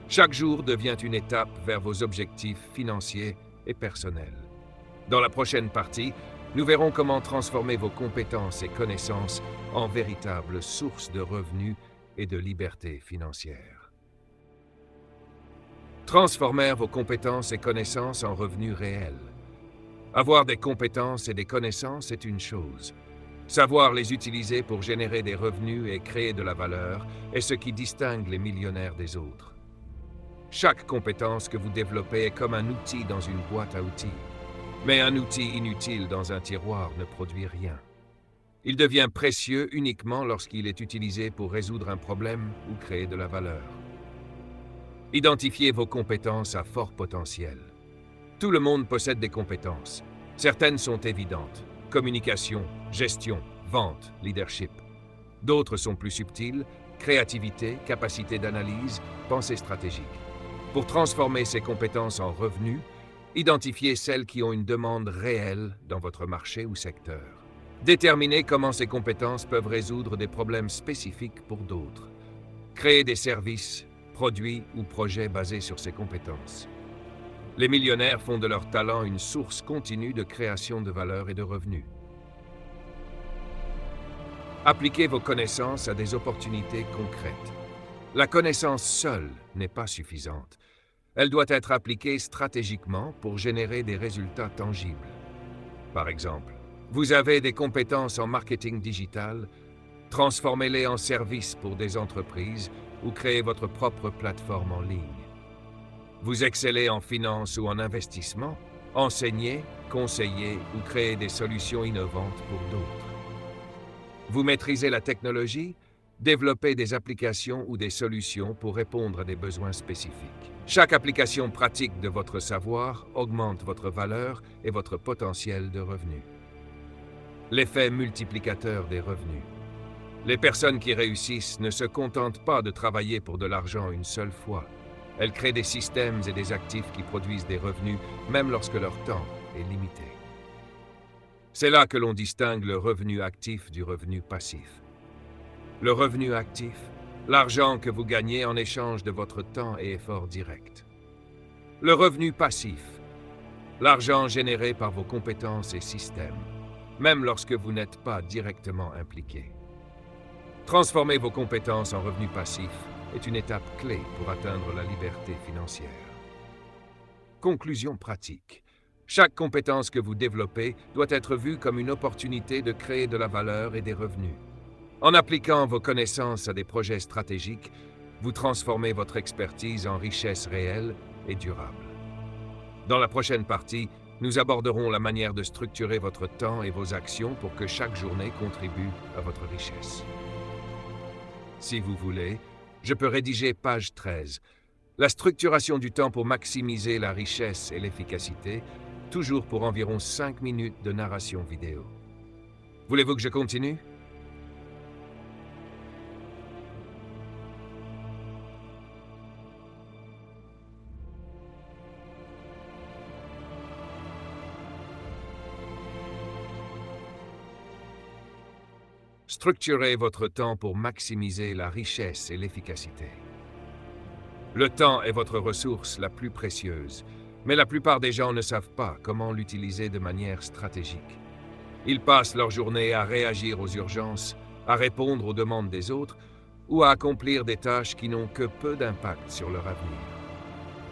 Chaque jour devient une étape vers vos objectifs financiers et personnels. Dans la prochaine partie, nous verrons comment transformer vos compétences et connaissances en véritables sources de revenus et de liberté financière. Transformer vos compétences et connaissances en revenus réels. Avoir des compétences et des connaissances est une chose. Savoir les utiliser pour générer des revenus et créer de la valeur est ce qui distingue les millionnaires des autres. Chaque compétence que vous développez est comme un outil dans une boîte à outils. Mais un outil inutile dans un tiroir ne produit rien. Il devient précieux uniquement lorsqu'il est utilisé pour résoudre un problème ou créer de la valeur. Identifiez vos compétences à fort potentiel. Tout le monde possède des compétences. Certaines sont évidentes. Communication, gestion, vente, leadership. D'autres sont plus subtiles, créativité, capacité d'analyse, pensée stratégique. Pour transformer ces compétences en revenus, identifiez celles qui ont une demande réelle dans votre marché ou secteur. Déterminez comment ces compétences peuvent résoudre des problèmes spécifiques pour d'autres. Créez des services, produits ou projets basés sur ces compétences. Les millionnaires font de leur talent une source continue de création de valeur et de revenus. Appliquez vos connaissances à des opportunités concrètes. La connaissance seule n'est pas suffisante. Elle doit être appliquée stratégiquement pour générer des résultats tangibles. Par exemple, vous avez des compétences en marketing digital, transformez-les en services pour des entreprises ou créez votre propre plateforme en ligne. Vous excellez en finance ou en investissement, enseignez, conseillez ou créez des solutions innovantes pour d'autres. Vous maîtrisez la technologie, développez des applications ou des solutions pour répondre à des besoins spécifiques. Chaque application pratique de votre savoir augmente votre valeur et votre potentiel de revenus. L'effet multiplicateur des revenus. Les personnes qui réussissent ne se contentent pas de travailler pour de l'argent une seule fois. Elles créent des systèmes et des actifs qui produisent des revenus, même lorsque leur temps est limité. C'est là que l'on distingue le revenu actif du revenu passif. Le revenu actif, l'argent que vous gagnez en échange de votre temps et efforts directs. Le revenu passif, l'argent généré par vos compétences et systèmes, même lorsque vous n'êtes pas directement impliqué. Transformer vos compétences en revenus passifs est une étape clé pour atteindre la liberté financière. Conclusion pratique. Chaque compétence que vous développez doit être vue comme une opportunité de créer de la valeur et des revenus. En appliquant vos connaissances à des projets stratégiques, vous transformez votre expertise en richesse réelle et durable. Dans la prochaine partie, nous aborderons la manière de structurer votre temps et vos actions pour que chaque journée contribue à votre richesse. Si vous voulez, je peux rédiger page 13. La structuration du temps pour maximiser la richesse et l'efficacité, toujours pour environ 5 minutes de narration vidéo. Voulez-vous que je continue? Structurez votre temps pour maximiser la richesse et l'efficacité. Le temps est votre ressource la plus précieuse, mais la plupart des gens ne savent pas comment l'utiliser de manière stratégique. Ils passent leur journée à réagir aux urgences, à répondre aux demandes des autres ou à accomplir des tâches qui n'ont que peu d'impact sur leur avenir.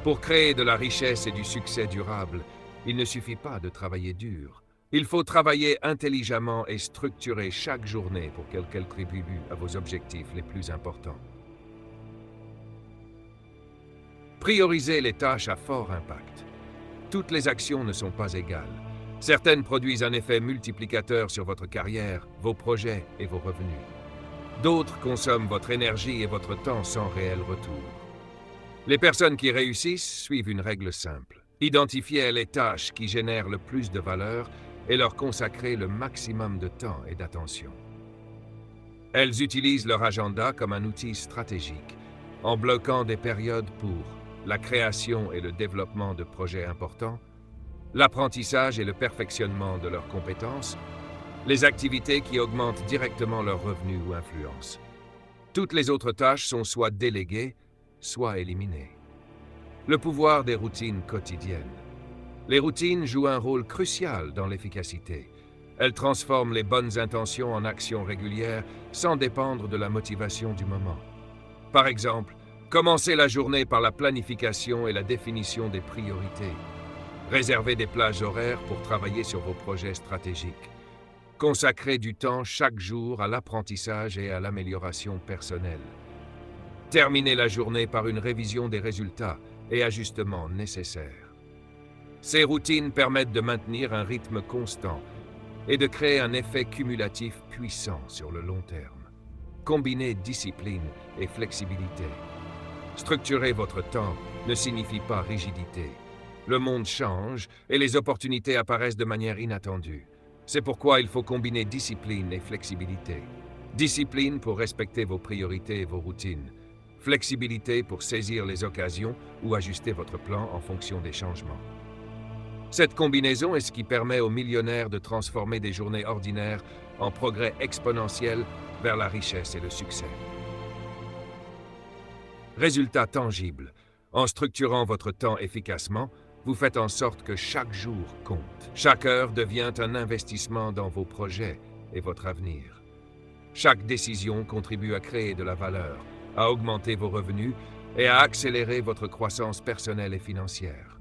Pour créer de la richesse et du succès durable, il ne suffit pas de travailler dur. Il faut travailler intelligemment et structurer chaque journée pour qu'elle contribue à vos objectifs les plus importants. Priorisez les tâches à fort impact. Toutes les actions ne sont pas égales. Certaines produisent un effet multiplicateur sur votre carrière, vos projets et vos revenus. D'autres consomment votre énergie et votre temps sans réel retour. Les personnes qui réussissent suivent une règle simple. Identifier les tâches qui génèrent le plus de valeur et leur consacrer le maximum de temps et d'attention. Elles utilisent leur agenda comme un outil stratégique, en bloquant des périodes pour la création et le développement de projets importants, l'apprentissage et le perfectionnement de leurs compétences, les activités qui augmentent directement leurs revenus ou influence. Toutes les autres tâches sont soit déléguées, soit éliminées. Le pouvoir des routines quotidiennes. Les routines jouent un rôle crucial dans l'efficacité. Elles transforment les bonnes intentions en actions régulières sans dépendre de la motivation du moment. Par exemple, commencez la journée par la planification et la définition des priorités. Réservez des plages horaires pour travailler sur vos projets stratégiques. Consacrez du temps chaque jour à l'apprentissage et à l'amélioration personnelle. Terminez la journée par une révision des résultats et ajustements nécessaires. Ces routines permettent de maintenir un rythme constant et de créer un effet cumulatif puissant sur le long terme. Combinez discipline et flexibilité. Structurer votre temps ne signifie pas rigidité. Le monde change et les opportunités apparaissent de manière inattendue. C'est pourquoi il faut combiner discipline et flexibilité. Discipline pour respecter vos priorités et vos routines. Flexibilité pour saisir les occasions ou ajuster votre plan en fonction des changements. Cette combinaison est ce qui permet aux millionnaires de transformer des journées ordinaires en progrès exponentiel vers la richesse et le succès. Résultat tangible. En structurant votre temps efficacement, vous faites en sorte que chaque jour compte. Chaque heure devient un investissement dans vos projets et votre avenir. Chaque décision contribue à créer de la valeur, à augmenter vos revenus et à accélérer votre croissance personnelle et financière.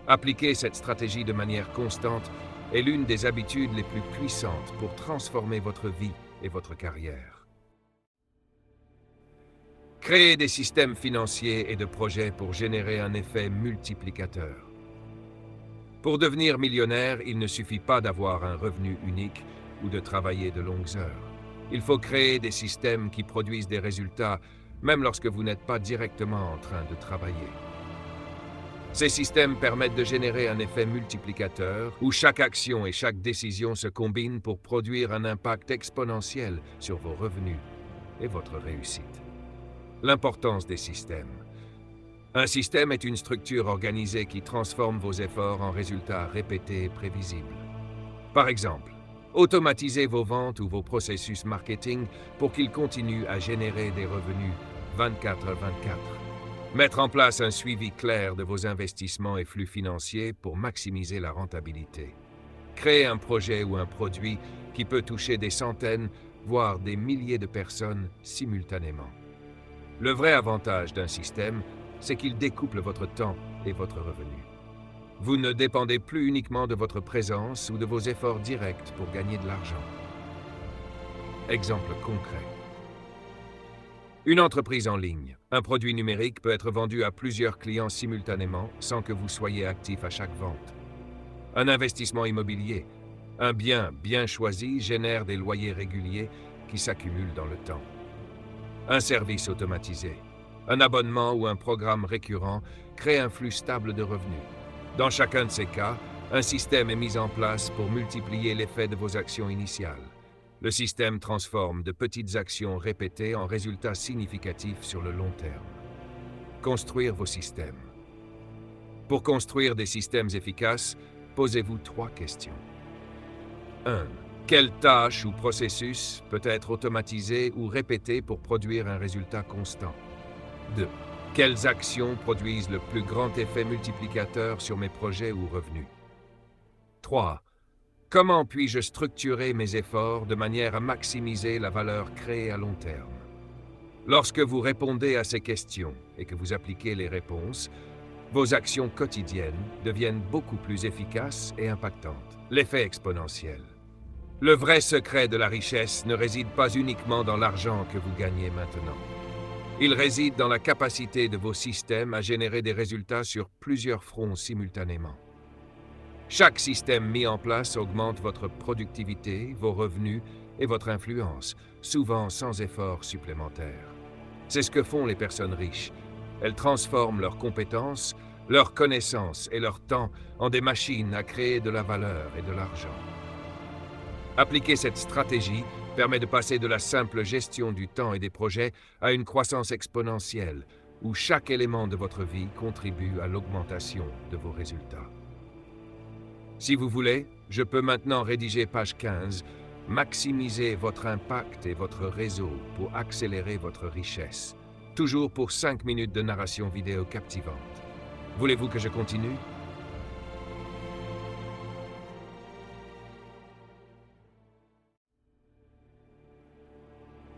Appliquer cette stratégie de manière constante est l'une des habitudes les plus puissantes pour transformer votre vie et votre carrière. Créer des systèmes financiers et de projets pour générer un effet multiplicateur. Pour devenir millionnaire, il ne suffit pas d'avoir un revenu unique ou de travailler de longues heures. Il faut créer des systèmes qui produisent des résultats, même lorsque vous n'êtes pas directement en train de travailler. Ces systèmes permettent de générer un effet multiplicateur où chaque action et chaque décision se combinent pour produire un impact exponentiel sur vos revenus et votre réussite. L'importance des systèmes. Un système est une structure organisée qui transforme vos efforts en résultats répétés et prévisibles. Par exemple, automatisez vos ventes ou vos processus marketing pour qu'ils continuent à générer des revenus 24/24. Mettre en place un suivi clair de vos investissements et flux financiers pour maximiser la rentabilité. Créer un projet ou un produit qui peut toucher des centaines, voire des milliers de personnes simultanément. Le vrai avantage d'un système, c'est qu'il découple votre temps et votre revenu. Vous ne dépendez plus uniquement de votre présence ou de vos efforts directs pour gagner de l'argent. Exemple concret. Une entreprise en ligne. Un produit numérique peut être vendu à plusieurs clients simultanément sans que vous soyez actif à chaque vente. Un investissement immobilier. Un bien bien choisi génère des loyers réguliers qui s'accumulent dans le temps. Un service automatisé, un abonnement ou un programme récurrent crée un flux stable de revenus. Dans chacun de ces cas, un système est mis en place pour multiplier l'effet de vos actions initiales. Le système transforme de petites actions répétées en résultats significatifs sur le long terme. Construire vos systèmes. Pour construire des systèmes efficaces, posez-vous 3 questions. 1. Quelle tâche ou processus peut être automatisé ou répété pour produire un résultat constant? 2. Quelles actions produisent le plus grand effet multiplicateur sur mes projets ou revenus? 3. Comment puis-je structurer mes efforts de manière à maximiser la valeur créée à long terme? Lorsque vous répondez à ces questions et que vous appliquez les réponses, vos actions quotidiennes deviennent beaucoup plus efficaces et impactantes. L'effet exponentiel. Le vrai secret de la richesse ne réside pas uniquement dans l'argent que vous gagnez maintenant. Il réside dans la capacité de vos systèmes à générer des résultats sur plusieurs fronts simultanément. Chaque système mis en place augmente votre productivité, vos revenus et votre influence, souvent sans effort supplémentaire. C'est ce que font les personnes riches. Elles transforment leurs compétences, leurs connaissances et leur temps en des machines à créer de la valeur et de l'argent. Appliquer cette stratégie permet de passer de la simple gestion du temps et des projets à une croissance exponentielle, où chaque élément de votre vie contribue à l'augmentation de vos résultats. Si vous voulez, je peux maintenant rédiger page 15, maximiser votre impact et votre réseau pour accélérer votre richesse. Toujours pour 5 minutes de narration vidéo captivante. Voulez-vous que je continue?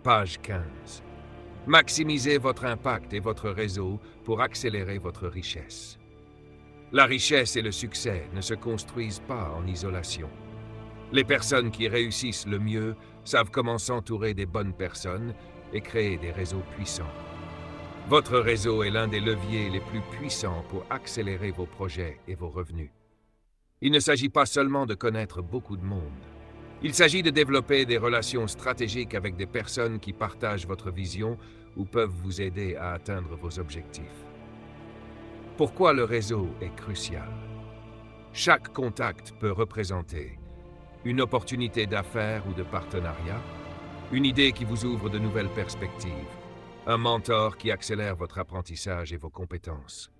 Page 15. Maximisez votre impact et votre réseau pour accélérer votre richesse. La richesse et le succès ne se construisent pas en isolation. Les personnes qui réussissent le mieux savent comment s'entourer des bonnes personnes et créer des réseaux puissants. Votre réseau est l'un des leviers les plus puissants pour accélérer vos projets et vos revenus. Il ne s'agit pas seulement de connaître beaucoup de monde. Il s'agit de développer des relations stratégiques avec des personnes qui partagent votre vision ou peuvent vous aider à atteindre vos objectifs. Pourquoi le réseau est crucial? Chaque contact peut représenter une opportunité d'affaires ou de partenariat, une idée qui vous ouvre de nouvelles perspectives, un mentor qui accélère votre apprentissage et vos compétences.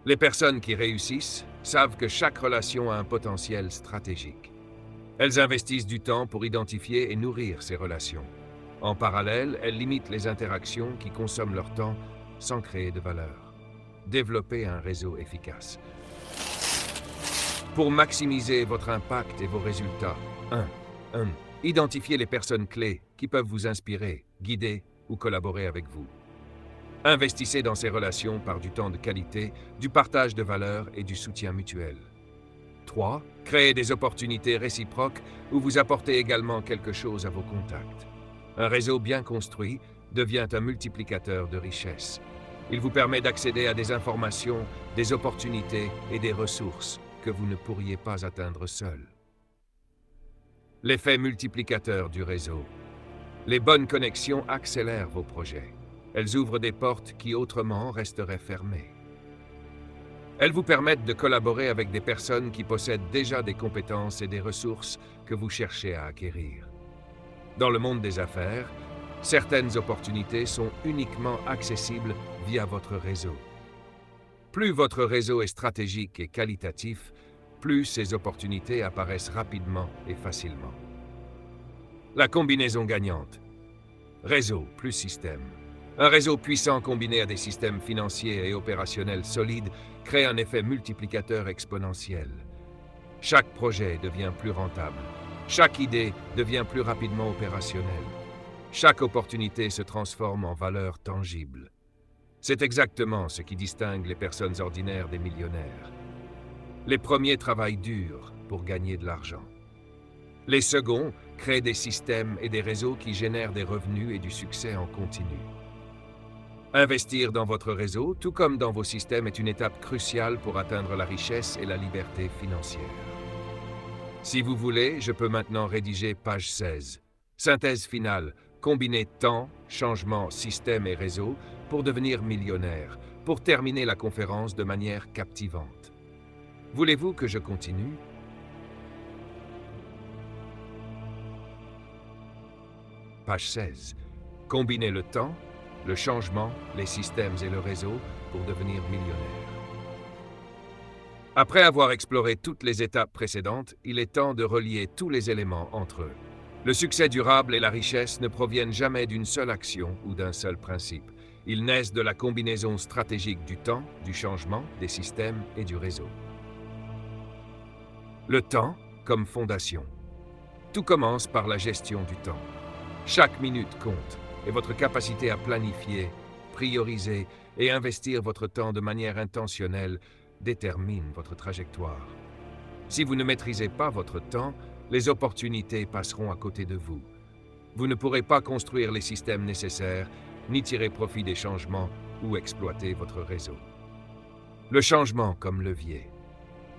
Les personnes qui réussissent savent que chaque relation a un potentiel stratégique. Elles investissent du temps pour identifier et nourrir ces relations. En parallèle, elles limitent les interactions qui consomment leur temps sans créer de valeur. Développer un réseau efficace. Pour maximiser votre impact et vos résultats, 1. Identifiez les personnes clés qui peuvent vous inspirer, guider ou collaborer avec vous. Investissez dans ces relations par du temps de qualité, du partage de valeurs et du soutien mutuel. 3. Créez des opportunités réciproques où vous apportez également quelque chose à vos contacts. Un réseau bien construit devient un multiplicateur de richesse. Il vous permet d'accéder à des informations, des opportunités et des ressources que vous ne pourriez pas atteindre seul. L'effet multiplicateur du réseau. Les bonnes connexions accélèrent vos projets. Elles ouvrent des portes qui autrement resteraient fermées. Elles vous permettent de collaborer avec des personnes qui possèdent déjà des compétences et des ressources que vous cherchez à acquérir. Dans le monde des affaires, certaines opportunités sont uniquement accessibles via votre réseau. Plus votre réseau est stratégique et qualitatif, plus ces opportunités apparaissent rapidement et facilement. La combinaison gagnante. Réseau plus système. Un réseau puissant combiné à des systèmes financiers et opérationnels solides crée un effet multiplicateur exponentiel. Chaque projet devient plus rentable. Chaque idée devient plus rapidement opérationnelle. Chaque opportunité se transforme en valeur tangible. C'est exactement ce qui distingue les personnes ordinaires des millionnaires. Les premiers travaillent dur pour gagner de l'argent. Les seconds créent des systèmes et des réseaux qui génèrent des revenus et du succès en continu. Investir dans votre réseau, tout comme dans vos systèmes, est une étape cruciale pour atteindre la richesse et la liberté financière. Si vous voulez, je peux maintenant rédiger page 16. Synthèse finale. Combiner temps, changement, système et réseau pour devenir millionnaire, pour terminer la conférence de manière captivante. Voulez-vous que je continue? Page 16. Combiner le temps, le changement, les systèmes et le réseau pour devenir millionnaire. Après avoir exploré toutes les étapes précédentes, il est temps de relier tous les éléments entre eux. Le succès durable et la richesse ne proviennent jamais d'une seule action ou d'un seul principe. Ils naissent de la combinaison stratégique du temps, du changement, des systèmes et du réseau. Le temps comme fondation. Tout commence par la gestion du temps. Chaque minute compte et votre capacité à planifier, prioriser et investir votre temps de manière intentionnelle détermine votre trajectoire. Si vous ne maîtrisez pas votre temps, les opportunités passeront à côté de vous. Vous ne pourrez pas construire les systèmes nécessaires, ni tirer profit des changements ou exploiter votre réseau. Le changement comme levier.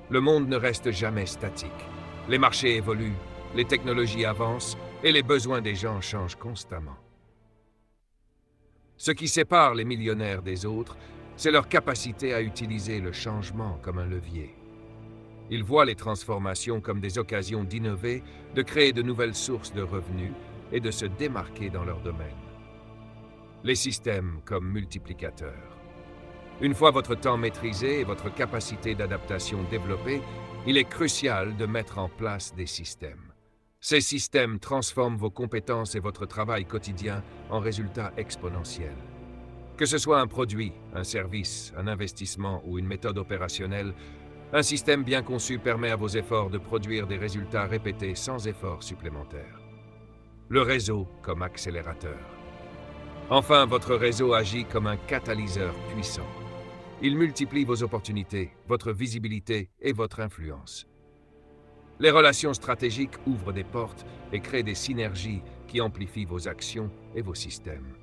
Le monde ne reste jamais statique. Les marchés évoluent, les technologies avancent et les besoins des gens changent constamment. Ce qui sépare les millionnaires des autres, c'est leur capacité à utiliser le changement comme un levier. Ils voient les transformations comme des occasions d'innover, de créer de nouvelles sources de revenus et de se démarquer dans leur domaine. Les systèmes comme multiplicateurs. Une fois votre temps maîtrisé et votre capacité d'adaptation développée, il est crucial de mettre en place des systèmes. Ces systèmes transforment vos compétences et votre travail quotidien en résultats exponentiels. Que ce soit un produit, un service, un investissement ou une méthode opérationnelle, un système bien conçu permet à vos efforts de produire des résultats répétés sans effort supplémentaire. Le réseau comme accélérateur. Enfin, votre réseau agit comme un catalyseur puissant. Il multiplie vos opportunités, votre visibilité et votre influence. Les relations stratégiques ouvrent des portes et créent des synergies qui amplifient vos actions et vos systèmes.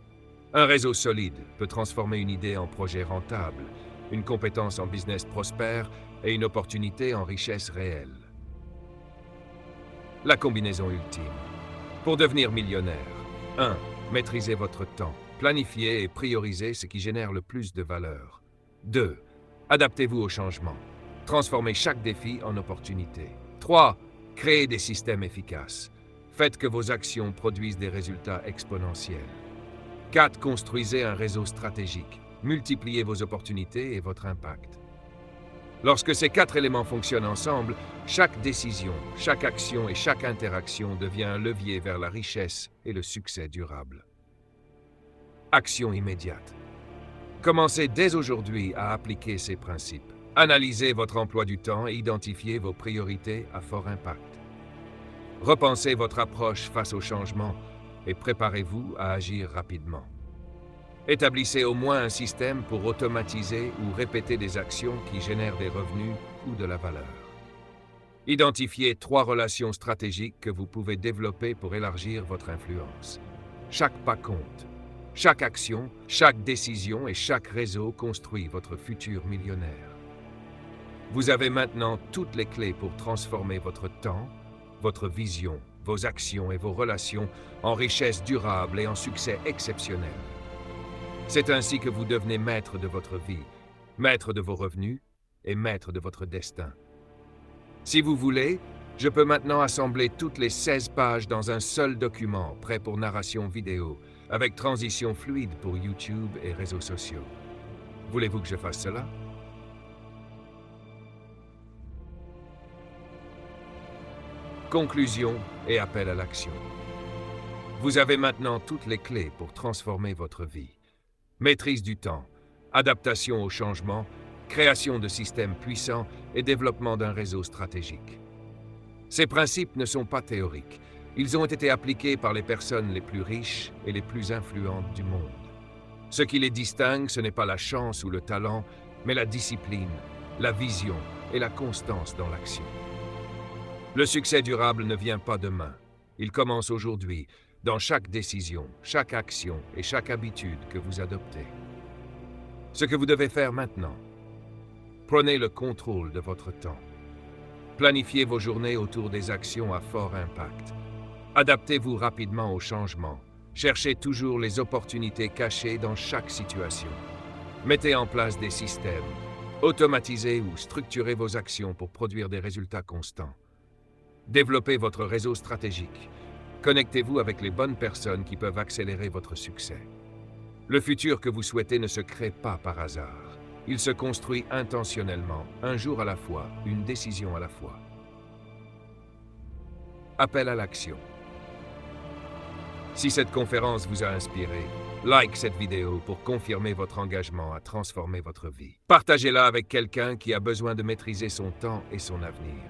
Un réseau solide peut transformer une idée en projet rentable, une compétence en business prospère et une opportunité en richesse réelle. La combinaison ultime. Pour devenir millionnaire, 1. Maîtrisez votre temps. Planifiez et priorisez ce qui génère le plus de valeur. 2. Adaptez-vous au changement. Transformez chaque défi en opportunité. 3. Créez des systèmes efficaces. Faites que vos actions produisent des résultats exponentiels. 4. Construisez un réseau stratégique. Multipliez vos opportunités et votre impact. Lorsque ces 4 éléments fonctionnent ensemble, chaque décision, chaque action et chaque interaction devient un levier vers la richesse et le succès durable. Action immédiate. Commencez dès aujourd'hui à appliquer ces principes. Analysez votre emploi du temps et identifiez vos priorités à fort impact. Repensez votre approche face au changement et préparez-vous à agir rapidement. Établissez au moins un système pour automatiser ou répéter des actions qui génèrent des revenus ou de la valeur. Identifiez 3 relations stratégiques que vous pouvez développer pour élargir votre influence. Chaque pas compte. Chaque action, chaque décision et chaque réseau construit votre futur millionnaire. Vous avez maintenant toutes les clés pour transformer votre temps, votre vision, vos actions et vos relations en richesse durable et en succès exceptionnel. C'est ainsi que vous devenez maître de votre vie, maître de vos revenus et maître de votre destin. Si vous voulez, je peux maintenant assembler toutes les 16 pages dans un seul document prêt pour narration vidéo, avec transition fluide pour YouTube et réseaux sociaux. Voulez-vous que je fasse cela? Conclusion et appel à l'action. Vous avez maintenant toutes les clés pour transformer votre vie. Maîtrise du temps, adaptation au changement, création de systèmes puissants et développement d'un réseau stratégique. Ces principes ne sont pas théoriques. Ils ont été appliqués par les personnes les plus riches et les plus influentes du monde. Ce qui les distingue, ce n'est pas la chance ou le talent, mais la discipline, la vision et la constance dans l'action. Le succès durable ne vient pas demain. Il commence aujourd'hui, dans chaque décision, chaque action et chaque habitude que vous adoptez. Ce que vous devez faire maintenant, prenez le contrôle de votre temps. Planifiez vos journées autour des actions à fort impact. Adaptez-vous rapidement au changement. Cherchez toujours les opportunités cachées dans chaque situation. Mettez en place des systèmes. Automatisez ou structurez vos actions pour produire des résultats constants. Développez votre réseau stratégique. Connectez-vous avec les bonnes personnes qui peuvent accélérer votre succès. Le futur que vous souhaitez ne se crée pas par hasard. Il se construit intentionnellement, un jour à la fois, une décision à la fois. Appel à l'action. Si cette conférence vous a inspiré, like cette vidéo pour confirmer votre engagement à transformer votre vie. Partagez-la avec quelqu'un qui a besoin de maîtriser son temps et son avenir.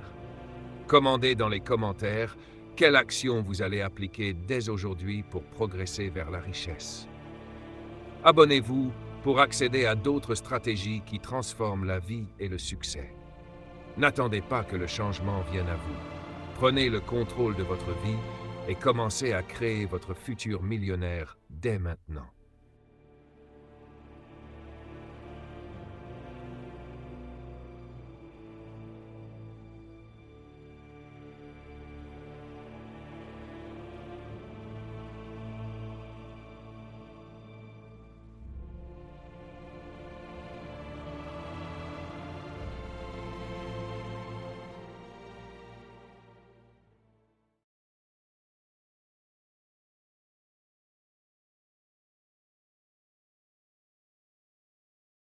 Commandez dans les commentaires quelle action vous allez appliquer dès aujourd'hui pour progresser vers la richesse. Abonnez-vous pour accéder à d'autres stratégies qui transforment la vie et le succès. N'attendez pas que le changement vienne à vous. Prenez le contrôle de votre vie et commencez à créer votre futur millionnaire dès maintenant.